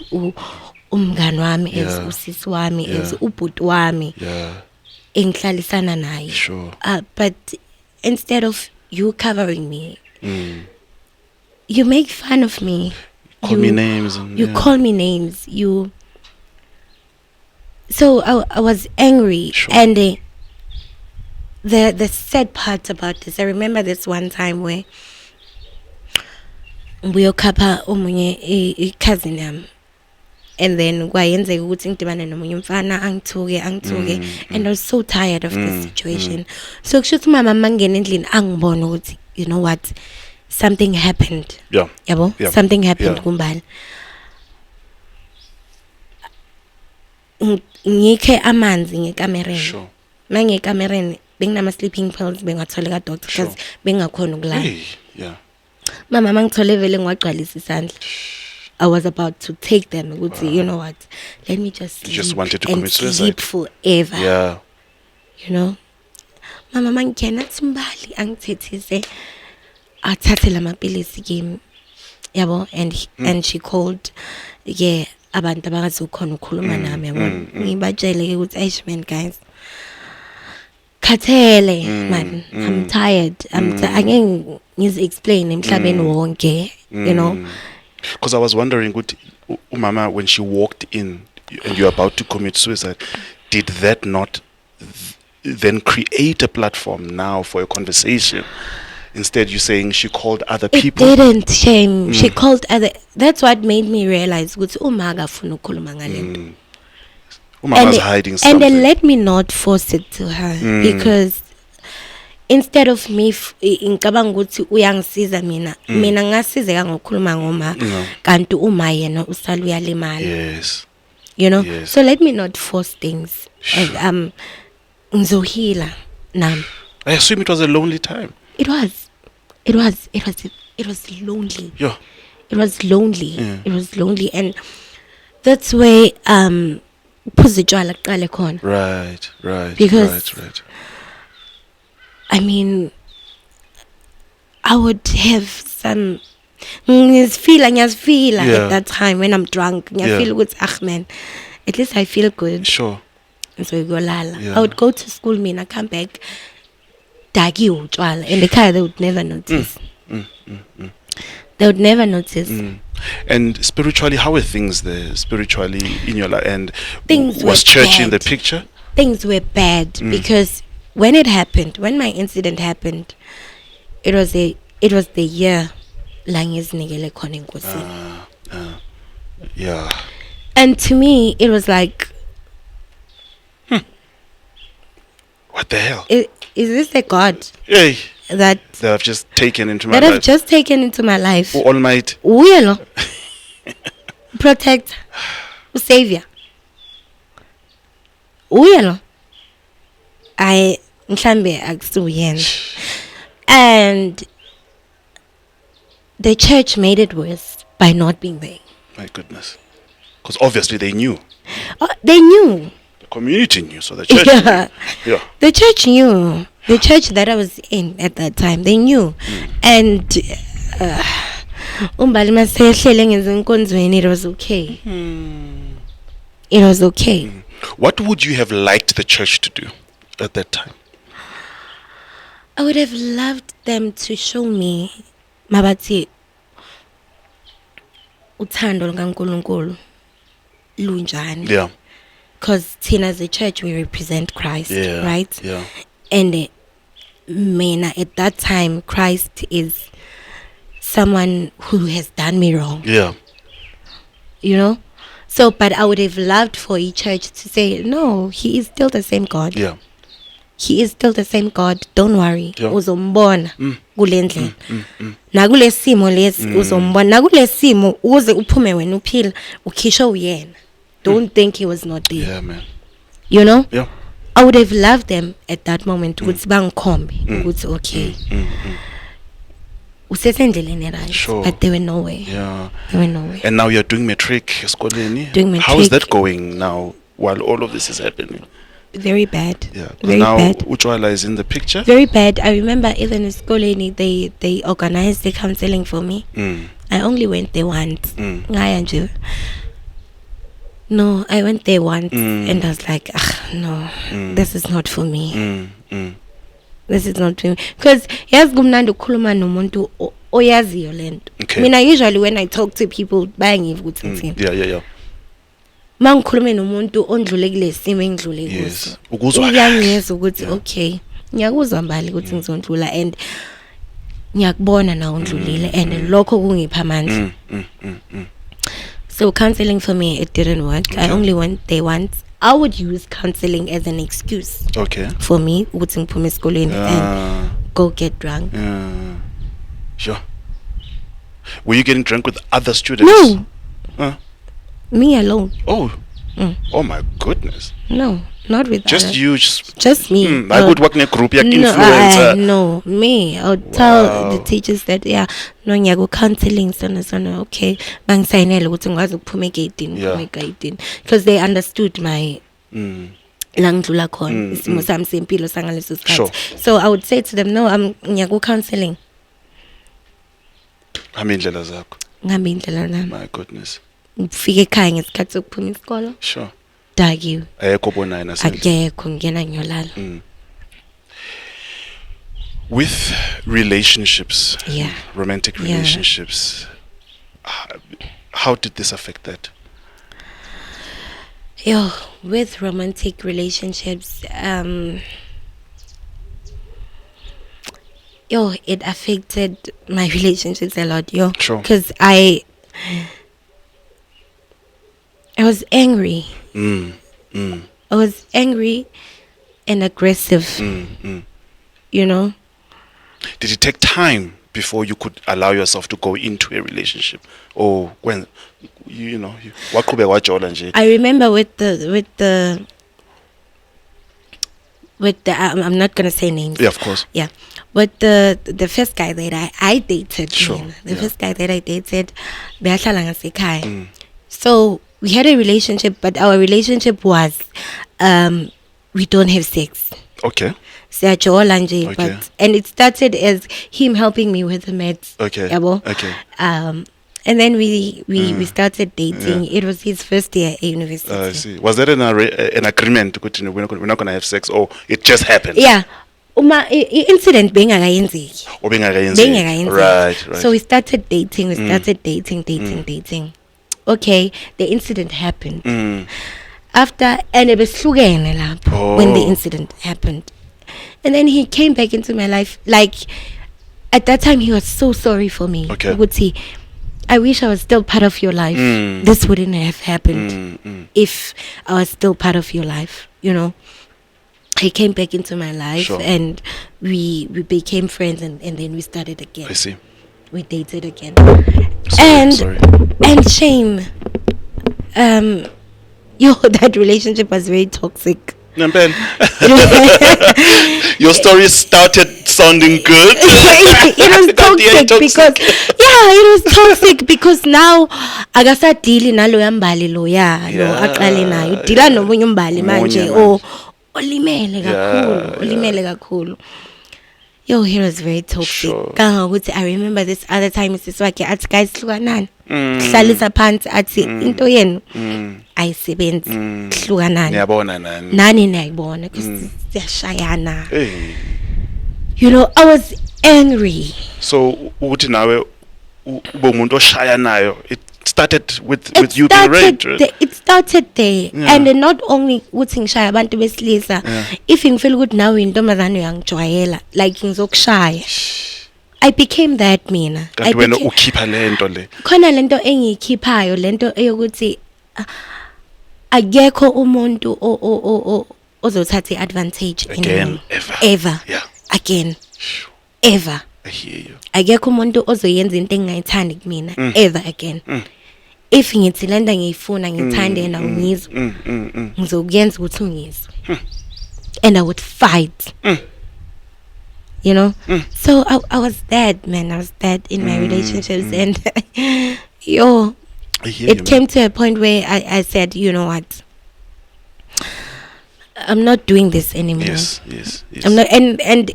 umngani wami, as Yeah. usisi wami, Yeah. as ubhuti wami Yeah. engihlalisana naye. Sure. But instead of you covering me, you make fun of me. Call me names. And, You call me names. So I was angry. Sure. And the sad part about this, I remember this one time where uyokapha omunye cousin yami, and then kwayenzeka ukuthi ngidibane nomunye umfana angithuke and I was so tired of this situation. So kusho ukuthi mama mangena endlini angibona ukuthi you know what, something happened. Yeah. Yabo, Yeah. something happened Yeah. kumbali. Ngikhe amanzi ngekamereni. Sure. Mangekamereni benginama sleeping pills bengathole ka doctor Sure. because bengakhona ukulala. Hey. Yeah. Mama mangithole vele ngwagcwalisa isandla. I was about to take them ukuthi you know what, let me just sleep. You just wanted to and commit suicide. sleep forever. Yeah. You know, mama mangena Mbali angithethise athathe lamapilisi kimi yabo, and she called abantu abakazokhona ukukhuluma nami yabo, ngibatshele ke ukuthi eish man guys, khathele man, I'm tired, angeke ngizi explain emhlabeni wonke, you know. Because I was wondering, Mama, when she walked in and you're about to commit suicide, did that not then create a platform now for a conversation? Instead, you're saying she called other people. It didn't, shame. She called other. That's what made me realize ukuthi umaga afuna ukukhuluma ngale. Mama's hiding And something. then let me not force it to her, because instead of me ngicabanga ukuthi uyangisiza mina ngasizeka ngokukhuluma ngoma, kanti uma yena usala uyalimala. Yes. You know. Yes. So let me not force things. Sure. And ngizohila nami. I assume it was a lonely time. It was lonely. Yeah. It was lonely. Yeah. It was lonely, and that's where phuzitshwala kuqale khona. Right. Because- right. I mean, I would have some ngiyazifila Yeah. at that time when I'm drunk. Ngiyafeel ukuthi man, at least I feel good. Sure. And so go lala. Yeah. I would go to school, I come back, dagi utshwala, and the car they would never notice. They would never notice. And spiritually, how were things there? Spiritually in your life, and Things was were church in the bad. picture? Things were bad because when my incident happened, it was the year langizinikele khona enkosini. Yeah. And to me it was like, What the hell? is this a God Hey, that I've just taken into my I've life. just taken into my life? Oh, Almighty. Uyelo protect savior uyelo I mhlambe akusuyena. And the church made it worse by not being there. My goodness. Because obviously they knew. They knew. The community knew, so the church Yeah. knew. Yeah. The church knew. The church that I was in at that time, they knew. And Mbali masehlele ngezinkonzweni, it was okay. It was okay. What would you have liked the church to do at that time? I would have loved them to show me mabathi uthando lukaNkulunkulu lunjani. Yeah. Because Tina, as a church, we represent Christ, Yeah. right? Yeah. And Mena, at that time, Christ is someone who has done me wrong. Yeah. You know? So, but I would have loved for a church to say, no, he is still the same God. Yeah. He is still the same God. Don't worry. Yeah. Uzombona kule ndlela. Nakule simo lesi uzombona. Nakule simo uze uphume wena uphila ukhisha uyena. Don't think he was not there. Yeah, man. You know? Yeah. I would have loved them at that moment ukuthi bangikhombe ukuthi okay. Usesendleleni right. Sure. But they were nowhere. Yeah. They were nowhere. And now you're doing matric esikoleni. Doing matric. How is that going now while all of this is happening? Very bad. Yeah. Very Now bad. Uchwala is in the picture. Very bad. I remember even in Skoleni, they organized the counseling for me. I only went there once. Ngaya nje. No, I went there once and I was like, no, this is not for me. This is not for me. Because yazi kumnandi ukukhuluma nomuntu oyaziyo lento. Okay. Mina usually when I talk to people bayangiva ukuthi ngithini. Yeah. Mangikhulume nomuntu ondlule kule simo engidlule kuso. Yes. Ukuzwa. Uyangiyeza ukuthi okay, ngiyakuzwa Mbali ukuthi ngizondlula and ngiyakubona na undlulile and lokho kungipha amandla. So counseling for me, it didn't work. Okay. I only went there once. I would use counseling as an excuse for me ukuthi ngiphume esikoleni and go get drunk. Sure. Were you getting drunk with other students? No. Me alone. Oh. Oh my goodness. No, not with Just others. you. Just me. I would work in a group. Like influencer. No, me. I would tell the teachers that no ngiyaku counseling sana okay. Bangisaynele ukuthi ngikwazi ukuphuma egate because they understood my langdlula khona isimo sami sempilo sangaleso sikhathi. So I would say to them, no, I'm ngiyaku counseling. Hamindlela zakho. Ngihambe indlela nami. My goodness. Ngifike ekhaya ngesikhathi sokuphuma isikolo. Sure. Dakiwe. Ayekho bonayo nasendle. Akekho ngena ngiyolala. With relationships, Yeah. romantic relationships, how did this affect that? With romantic relationships, it affected my relationships a lot, Sure. Because I was angry. I was angry and aggressive. You know. Did it take time before you could allow yourself to go into a relationship, or when waqhubeka wajola nje? I remember with the I'm not gonna say names. Yeah, of course. Yeah, but the first guy that I dated, Sure. First guy that I dated, beyahlala ngasekhaya. So we had a relationship, but our relationship was we don't have sex. Okay. Siyajola nje, but and it started as him helping me with the meds. Okay. Yabo? Okay. And then we started dating. Yeah. It was his first year at university. I see. Was there an agreement? We're not going to have sex, or it just happened? Yeah. Incident being bengakayenzeki. Right. So we started dating. We started dating. Okay, the incident happened. After and ebehlukene lapho when the incident happened. And then he came back into my life. Like at that time he was so sorry for me. Okay. He would say, I wish I was still part of your life. This wouldn't have happened if I was still part of your life, He came back into my life. Sure. And we became friends and then we started again. I see. We dated again. Sorry. And shame. That relationship was very toxic. Your story started sounding good. It was toxic because now akasadili nalo yambali lo aqale nayo udila nomunye umbali manje olimele kakhulu. He was very toxic. Kangokuthi I remember this other time siswakhe athi guys hlukanani. Hlalisa phansi athi into yenu ayisebenzi hlukanani. Niyabona nani niyayibona siyashayana. You know, I was angry. So uthi nawe ubomuntu oshaya nayo, it started with you being raped, right? It started there. And not only uthi ngishaya abantu besilisa, if ngifeel ukuthi nawe intombazane uyangijwayela, like ngizokushaya. I became that mina. Kanti wena ukhipha lento le. Khona lento engiyikhiphayo, lento eyokuthi akekho umuntu ozothatha advantage again, ever. Yeah. Again. Ever. I hear you. Akekho umuntu ozoyenza into engayithandi kumina ever again. If ngithi lento ngiyifuna ngithande yena ungizwa, ngizokuyenza ukuthi ungizwe. And I would fight. You know? So I was dead, man. I was dead in my relationships. And it came to a point where I said, you know what? I'm not doing this anymore. Yes. I'm not, and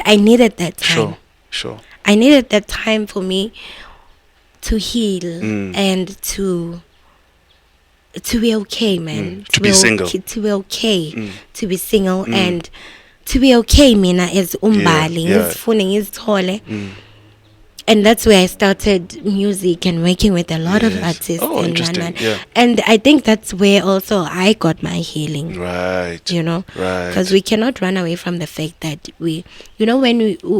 I needed that time. Sure. I needed that time for me to heal and to be okay, man. To be single. To be okay. To be single and to be okay, mina as Mbali, ngizithole. And that's where I started music and working with a lot of artists. Oh, interesting. Yeah. And I think that's where also I got my healing. Right. You know? Right. Because we cannot run away from the fact that when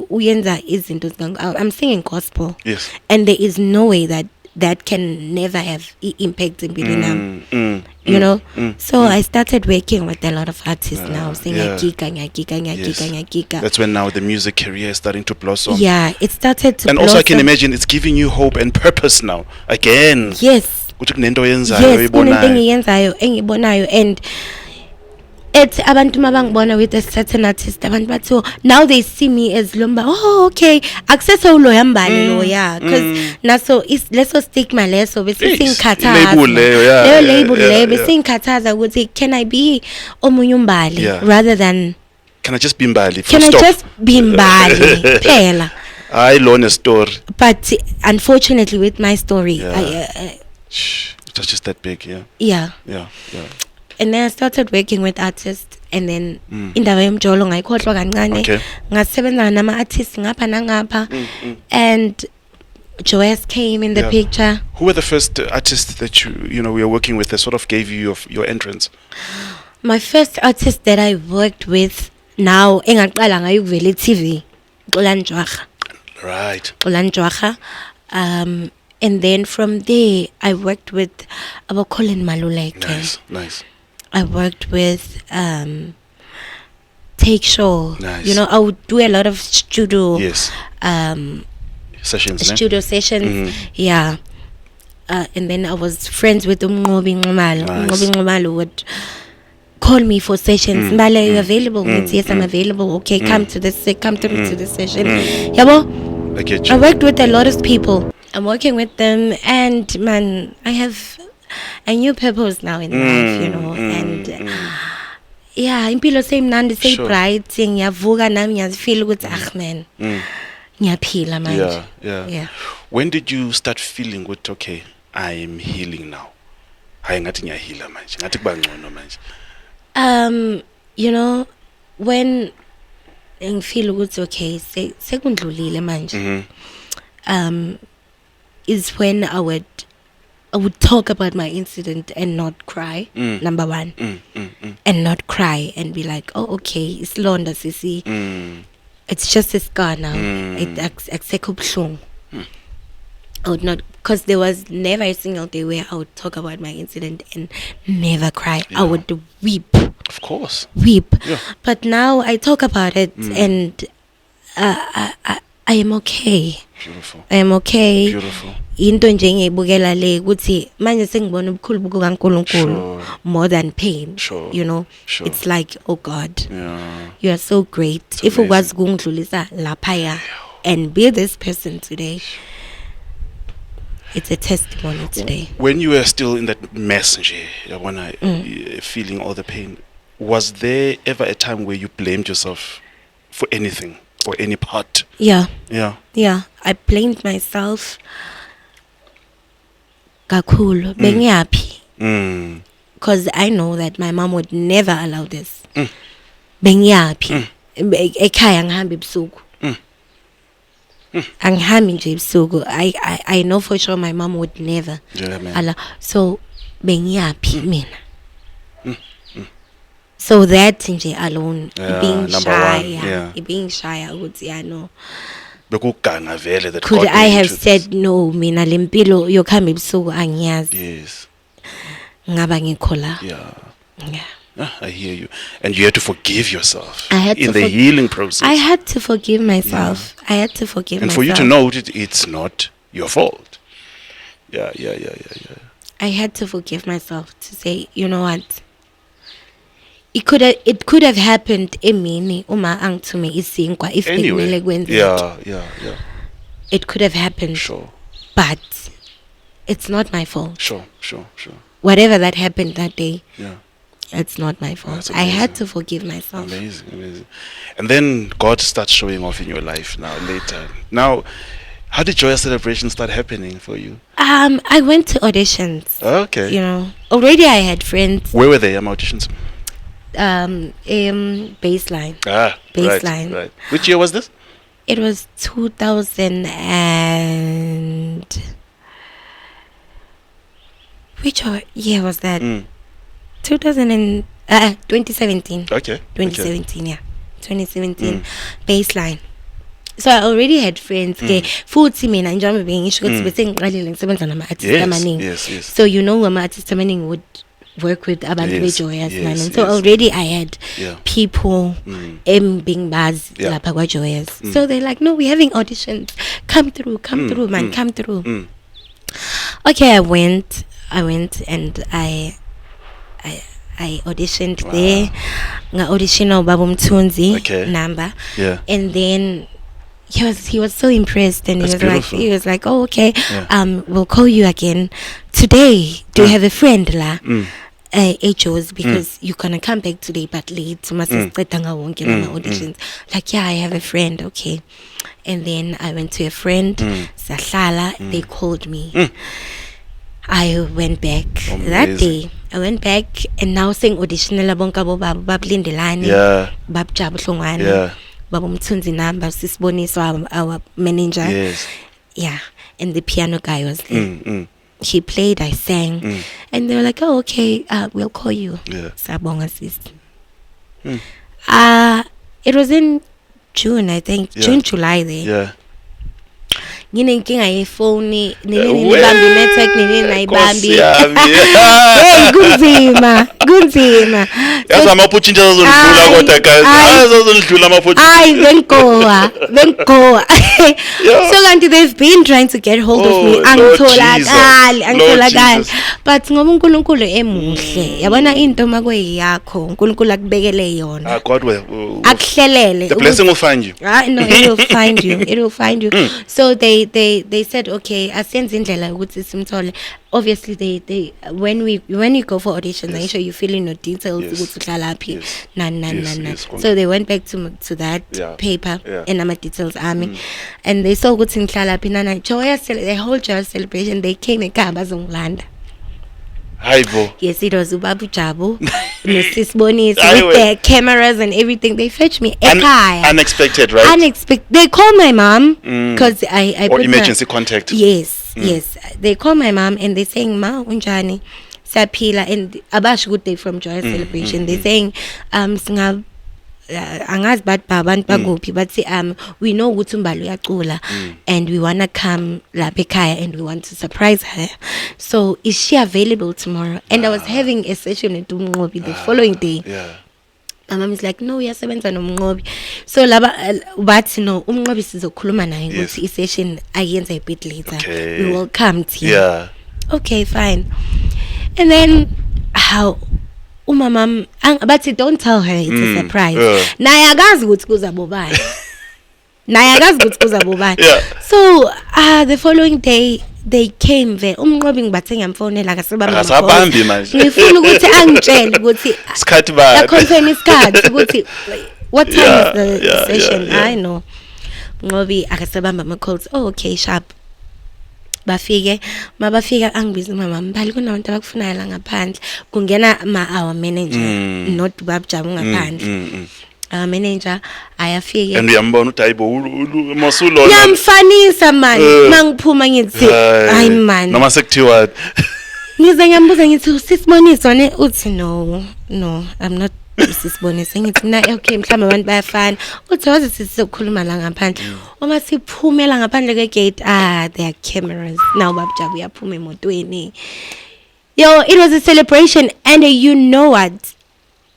we I'm singing gospel. Yes. And there is no way that can never have impact in Bilinam. You know? So I started working with a lot of artists now, singing Gika. That's when now the music career is starting to blossom. Yeah, it started to and blossom. Also I can imagine it's giving you hope and purpose now. Again. Yes. Kunento yenzayo engibonayo and it's abantu mabangibona with a certain artist abantu bathi now they see me as lomba okay access uloya Mbali loya because naso is leso stigma leso bese singikhathaza leyo label leyo bese singikhathaza ukuthi can I be omunye Mbali rather than can I just be Mbali? Can I just be Mbali? Phela. I learned a story. But unfortunately with my story it was just that big, yeah. And then I started working with artists and then indaba yomjolo ngayikhohlwa kancane ngasebenza nama artists ngapha nangapha and Joyous came in the picture. Who were the first artists that you know we were working with that sort of gave you your entrance? My first artist that I worked with now engaqala ngayo kuvela TV Xulanjwaga. Right. Xulanjwaga. And then from there I worked with Colin Maluleke. Nice. I worked with Take Show. Nice. You know, I would do a lot of studio sessions. Studio sessions. Yeah. And then I was friends with Ngobi Ngumalo. Ngobi Ngumalo would call me for sessions. Mbali, are you available? Yes, I'm available. Okay, come to this session. Yabo? I get you. I worked with a lot of people. I'm working with them and man, I have a new purpose now in life, you know, and impilo semnandi say bright ngiyavuka nami ngiyafeel ukuthi man ngiyaphila manje. Yeah. When did you start feeling with okay, I am healing now? Hayi ngathi ngiyahila manje, ngathi kuba ngcono manje. You know, when ngifeel ukuthi okay, sekundlulile manje. Is when I would talk about my incident and not cry. Number one, and not cry and be like, oh, okay, it's londa sisi. It's just a scar now. I would not, because there was never a single day where I would talk about my incident and never cry. I would weep. Of course. Weep. Yeah. But now I talk about it and I am okay. Beautiful. I am okay. Beautiful. Into nje ngiyibukela le ukuthi manje sengibona ubukhulu buku kaNkulunkulu more than pain. Sure. You know. Sure. It's like, oh God. Yeah. You are so great. If ukwazi kungidlulisa lapha and be this person today. It's a testimony today. When you were still in that mess, feeling all the pain, was there ever a time where you blamed yourself for anything or any part? Yeah. Yeah. I blamed myself. Kakhulu. Because I know that my mom would never allow this. Bengiyapi. ekhaya ngihambe ebusuku. Angihambi nje ebusuku. I know for sure my mom would never. Yeah, man. So bengiyaphi mina. So that nje alone, being shy, being shy, I would say, I know. Bekuganga vele that Could God I made you have to said no, mina lempilo yokuhamba ebusuku angiyazi. Yes. Ngaba ngikhola. Yeah. I hear you. And you had to forgive yourself I had in to the healing process. I had to forgive myself. I had to forgive and myself. for you to know it's not your fault. Yeah. I had to forgive myself to say, you know what? It could have happened emini uma angithume isinkwa if bekumele kwenze. Yeah. It could have happened. Sure. But it's not my fault. Sure. Whatever that happened that day. Yeah. It's not my fault. That's I had amazing. to forgive myself. Amazing. And then God starts showing off in your life now later. Now, how did Joyous Celebration start happening for you? I went to auditions. Okay. You know, already I had friends. Where were they? Auditions? Baseline. Baseline. Right. Which year was this? It was 2000 and... Which year was that? 2017. Okay. 2017, yeah. 2017. Baseline. So I already had friends. Futhi mina njengoba bengisho ukuthi bese ngiqalile ngisebenza nama artists amaningi. Yes. So you know ama artists amaningi would work with abantu beJoyous nani. So already I had people being buzz lapha kwaJoyous. So they're like, no, we're having auditions. Come through, man, come through. Okay, I went and I auditioned there. Nga audition Baba Mthunzi number. Yeah. And then he was so impressed and he was like, oh, okay, we'll call you again today. Do you have a friend la? HOs because you're gonna come back today but late. Auditions. Like, yeah, I have a friend, okay. And then I went to a friend, Sahlala, they called me. I went back that day. I went back and now saying auditionela bonke abo bab Lindelani, bab Jabu Hlongwane, Baba Mthunzi number, Sisboniso, our manager. Yes. Yeah, and the piano guy was there. He played, I sang, and they were like, "Oh, okay, we'll call you." Sabonga sis. It was in June, I think, July there. Yeah. Nginenkinga yefoni nibambi network nayibambi. Hey, kunzima. Yazi amaphutshintsha azodlula kodwa guys. Azodlula amaphutshintsha. Ay, bengoa. So kanti they've been trying to get hold of me. Angitholakali. But ngoba uNkulunkulu emuhle. Yabona into makwe yakho, uNkulunkulu akubekele yona. God will akuhlelele. The blessing will find you. No, it will find you. It will find you. So they said, okay, asenze indlela ukuthi simthole. Obviously they when you go for auditions, make sure you fill in your details ukuthi uhlalaphi nan. So they went back to that paper and my details army and they saw ukuthi ngihlalaphi nana the whole Joyous Celebration they came ekhaya bazongilanda. Hayibo. Yes, it was Ubabu Jabu, Mrs. Bonis with their cameras and everything. They fetched me unexpected, right? Unexpected. They called my mom because I or emergency contact. Yes. They call my mom and they're saying, "Ma, unjani, saphila," and abash good day from Joyous Celebration. They're saying, angazi abantu baguphi but we know ukuthi Mbali uyacula and we want to come lapha ekhaya and we want to surprise her, so is she available tomorrow? And I was having a session with uMnqobi the following day. My mom is like, no, uyasebenza noMnqobi. So laba bathi no, uMnqobi sizokhuluma naye ukuthi i-session ayenza a bit later. We will come to you. Okay, fine. And then how umamam bathi don't tell her, it's a surprise. Naye akazi ukuthi kuzabobani. So the following day they came there. UMnqobi ngibathe ngiyamfonela akasabambi manje. Ngifuna ukuthi angitshele ukuthi isikhathi ba. La confirm isikhathi ukuthi what time is the session? I know. Ngobi akasabamba ama calls. Oh, okay, sharp. Bafike angibiza mama Mbali kunabantu abakufunayo la ngaphandle kungena our manager not babjabu ngaphandle. manager ayafike and uyambona uthi hayibo mosulo ngiyamfanisa man mangiphuma ngithi hayi man noma sekuthiwa ngize ngiyambuza ngithi sisiboniso ne uthi no I'm not sisiboniso ngithi na okay mhlawumbe abantu bayafana uthi wazi sizokhuluma la ngaphandle uma siphumela ngaphandle kwegate there are cameras now babujabu yaphuma emotweni yo it was a celebration and you know what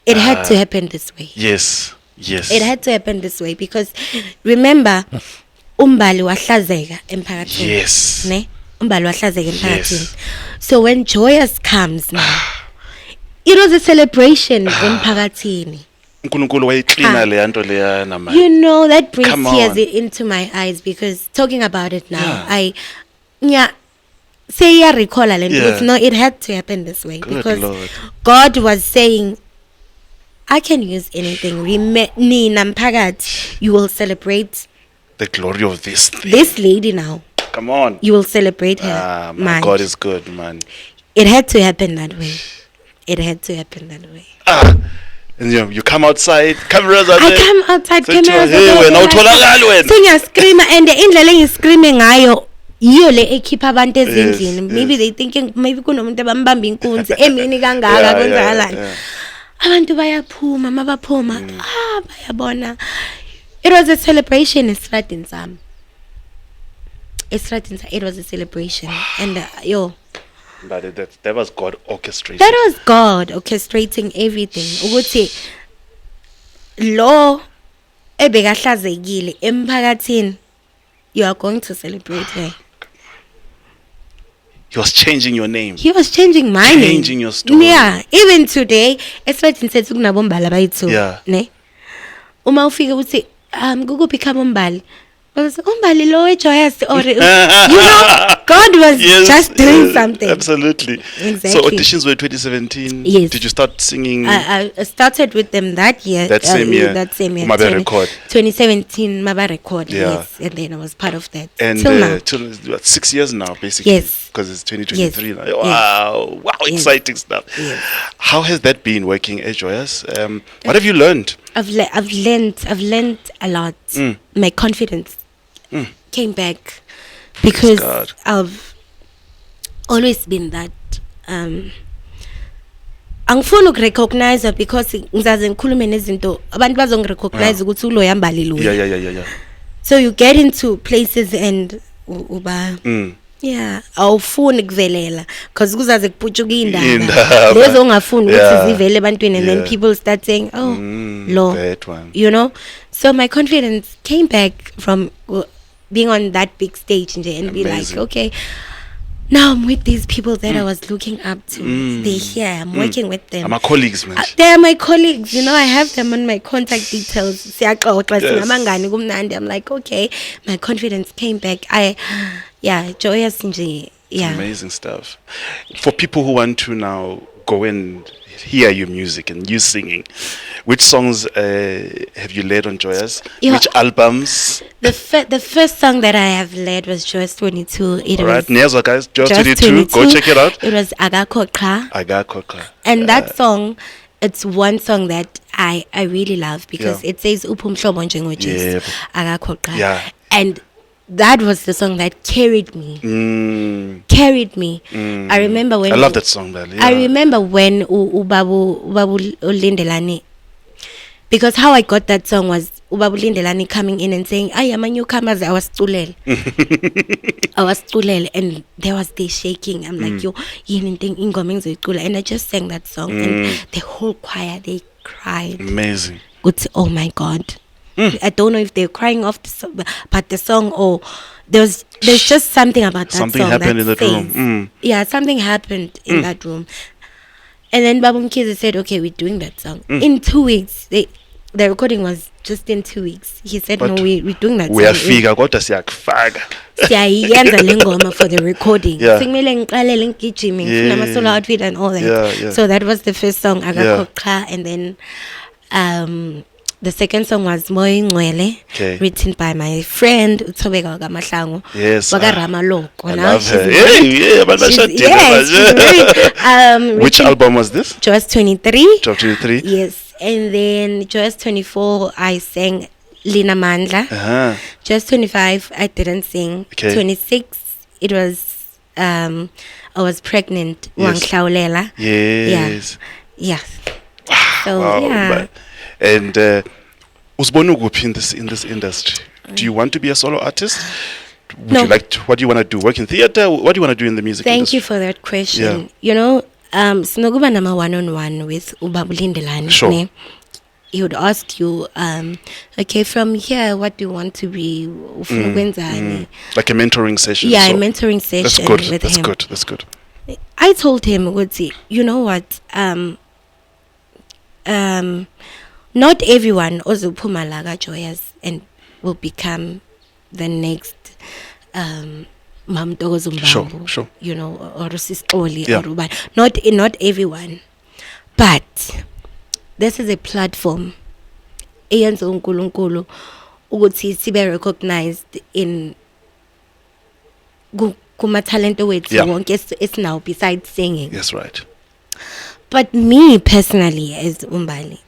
it had to happen this way. Yes. It had to happen this way because remember Mbali wahlazeka emphakathini. Yes. Ne? Mbali wahlazeka emphakathini. So when Joyous comes now, it was a celebration emphakathini. uNkulunkulu wayicleana le nto leya nama. You know that brings tears into my eyes because talking about it now, say I recall because no, it had to happen this way. Good because Lord. God was saying I can use anything. Nina mphakathi, you will celebrate the glory of this thing. This lady now. Come on. You will celebrate her. My God is good, man. It had to happen that way. It had to happen that way. And you come outside, cameras are there. I come outside, cameras are there. Wena utholakala wena. Singa scream and indlela engiscreaming ngayo yiyo le ekhipha abantu ezindlini. Maybe they thinking maybe kunomuntu abambamba inkunzi emini kangaka kwenzakalani. Abantu bayaphuma mabaphuma bayabona. It was a celebration esradini sami. It was a celebration and But that was God orchestrating. That was God orchestrating everything. Ukuthi lo ebekahlazekile emphakathini, you are going to celebrate her. He was changing your name. He was changing my name. Changing your story. Yeah, even today, esifethini sethu kunabombali abayithu. Yeah. Ne? Uma ufike uthi kukuphi khaba Mbali? Mbali lo Joyous or you know God was just doing something. Absolutely. Exactly. So auditions were 2017. Yes. Did you start singing? I started with them that year. That same year. Maba record. 2017 Maba record. Yeah. Yes, and then I was part of that. And till now. till 6 years now, basically. Yes. Because it's 2023 Yes. now. Wow, wow, Yes. exciting stuff. Yes. How has that been working at Joyous? What have you learned? I've learned a lot. My confidence came back because I've always been that angifuni ukurecognize because ngizaze ngikhulume nezinto abantu bazongirecognize ukuthi ulo Mbali lo. Yeah. So you get into places and uba awufuni kuvelela because kuzaze kuphutshuka indaba lezo ongafuni ukuthi zivele ebantwini and then people start saying lo that one. You know, so my confidence came back from being on that big stage and be like, okay, now I'm with these people that I was looking up to. They're here. I'm working with them. My colleagues, man. They are my colleagues. You know, I have them on my contact details. I'm like, okay, my confidence came back. Joyous nje. Yeah. Amazing stuff. For people who want to now go and hear your music and you singing, which songs have you led on Joyous? Which albums? The first song that I have led was Joyous 22. It All right, was Nezo guys, Joyous 22. Go check it out. It was Agakokha. And that song, it's one song that I really love because it says Upumhlobo njengoJesu Agakokha. Yeah. And that was the song that carried me. I remember when I love that song, man. Yeah. I remember when Ubabu Lindelani, because how I got that song was Ubabu Lindelani coming in and saying, "I am a newcomer." I was tulel, and there was this shaking. I'm like, yo, and I just sang that song, and the whole choir they cried. Amazing. Oh my God. I don't know if they're crying off but the song there's just something about that something song happened that in that room. Yeah, something happened in that room. And then Babu Mkize said, okay, we're doing that song. In 2 weeks, the recording was just in 2 weeks. He said, no, we're doing that song. Uyafika kodwa siyakufaka. Siyayenza le ngoma for the recording. Singimele ngiqalele ngigijime ngifuna ama solo outfit and all that. Yeah. So that was the first song, Agakokha, and then the second song was Moyo Ngcwele, written by my friend Uthobeka Kamahlangu. Yes. Wakarama Loko. I love her. Which album was this? Joyous 23. Joyous 23. Yes. And then Joyous 24, I sang Lina Mandla. Joyous 25, I didn't sing. Okay. 26, it was I was pregnant. Yes. Wanghlaulela. Yes. Yeah. So Wow. yeah. And usibona ukuphi in this industry? Do you want to be a solo artist? Would No. you like to, what do you want to do? Work in theater? What do you want to do in the music Thank industry? you for that question. Yeah. You know, sinokuba nama one-on-one with Ubabulindilani. Sure. Ne? He would ask you, okay, from here, what do you want to be? Ufuna ukwenzani? Like a mentoring session. Yeah, so a mentoring session that's good. with That's him. good. That's good. I told him, Woodsy, you know what? Not everyone also Pumalaga Joyous and will become the next Mam Dogozumbabu. Sure. You know, or Sistoli Yeah. or Ruban. Not everyone. But this is a platform. Eyenza uNkulunkulu ukuthi sibe recognized in kuma talent wethu Yeah. wonke esinawo besides singing. Yes, right. But me personally, as Mbali,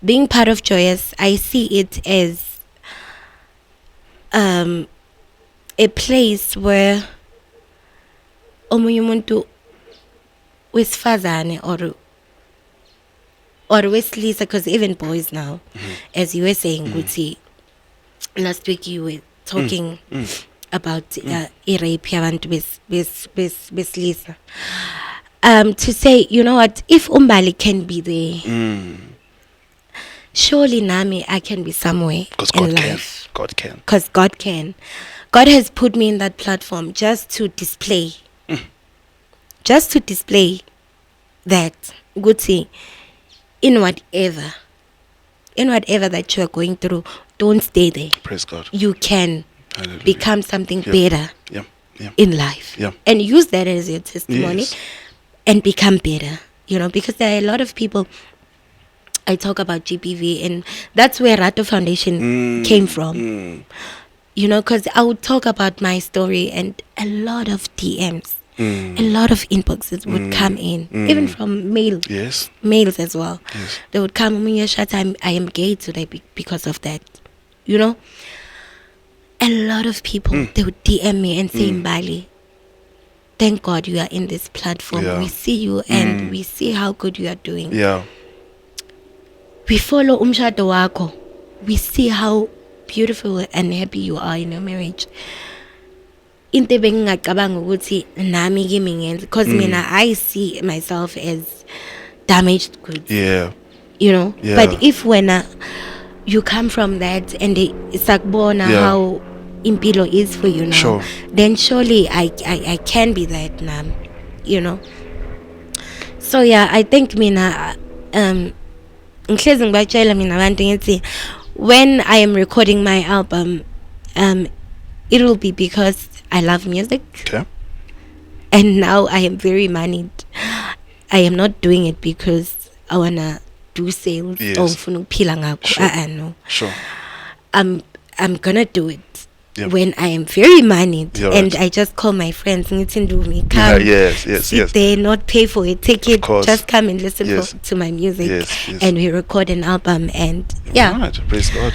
being part of Joyous, I see it as a place where omunye umuntu wesifazane or wesilisa, because even boys now, as you were saying, Guti, last week you were talking about rape yabantu besilisa. To say, you know what, if Mbali can be there, surely Nami, I can be somewhere Because in God can. life. God can. Because God can. God has put me in that platform just to display. Just to display that, Guti, in whatever that you are going through, don't stay there. Praise God. You can Hallelujah. become something Yeah. better Yeah. Yeah. in life. Yeah. And use that as your testimony. Yes. And become better, you know, because there are a lot of people. I talk about GPV, and that's where RATO Foundation came from. You know, because I would talk about my story, and a lot of DMs, a lot of inboxes would come in, even from males as well. Yes. They would come, I am gay today because of that, you know. A lot of people, they would DM me and say, Mbali, thank God you are in this platform. Yeah. We see you and we see how good you are doing. Yeah. We follow umshado wako. We see how beautiful and happy you are in your marriage. Into bengingacabanga ukuthi nami kimi ngenze, because mina I see myself as damaged goods. Yeah. You know? Yeah. But if when you come from that and sakubona how impilo is for you now, Sure. then surely I can be that now, you know. So yeah, I think mina ngihlezi ngibatshela mina abantu ngithi when I am recording my album, it will be because I love music. Okay. And now I am very moneyed. I am not doing it because I wanna do sales Yes. or ngifuna ukuphila ngakho. Sure. No. Sure. I'm gonna do it Yep. when I am very moneyed. You're And right. I just call my friends, ngithi Ndumi, Yeah, come. yes. Sit there, not pay for a ticket, course. just come and listen Yes. to my music. Yes. And we record an album, and yeah, Right. Praise God.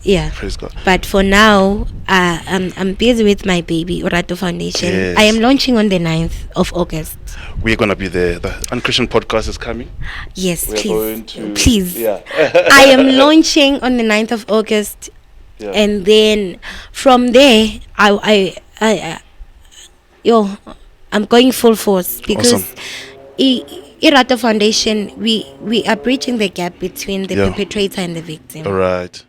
yeah. Praise God. But for now, I'm busy with my baby, RATO Foundation. Yes. I am launching on the 9th of August. We're gonna be there. The UnChristian podcast is coming. Yes, We're going to please. Yeah. I am launching on the 9th of August. Yeah. And then from there, I'm going full force because Awesome. RATO Foundation, we are bridging the gap between the Yeah. perpetrator and the victim. All right.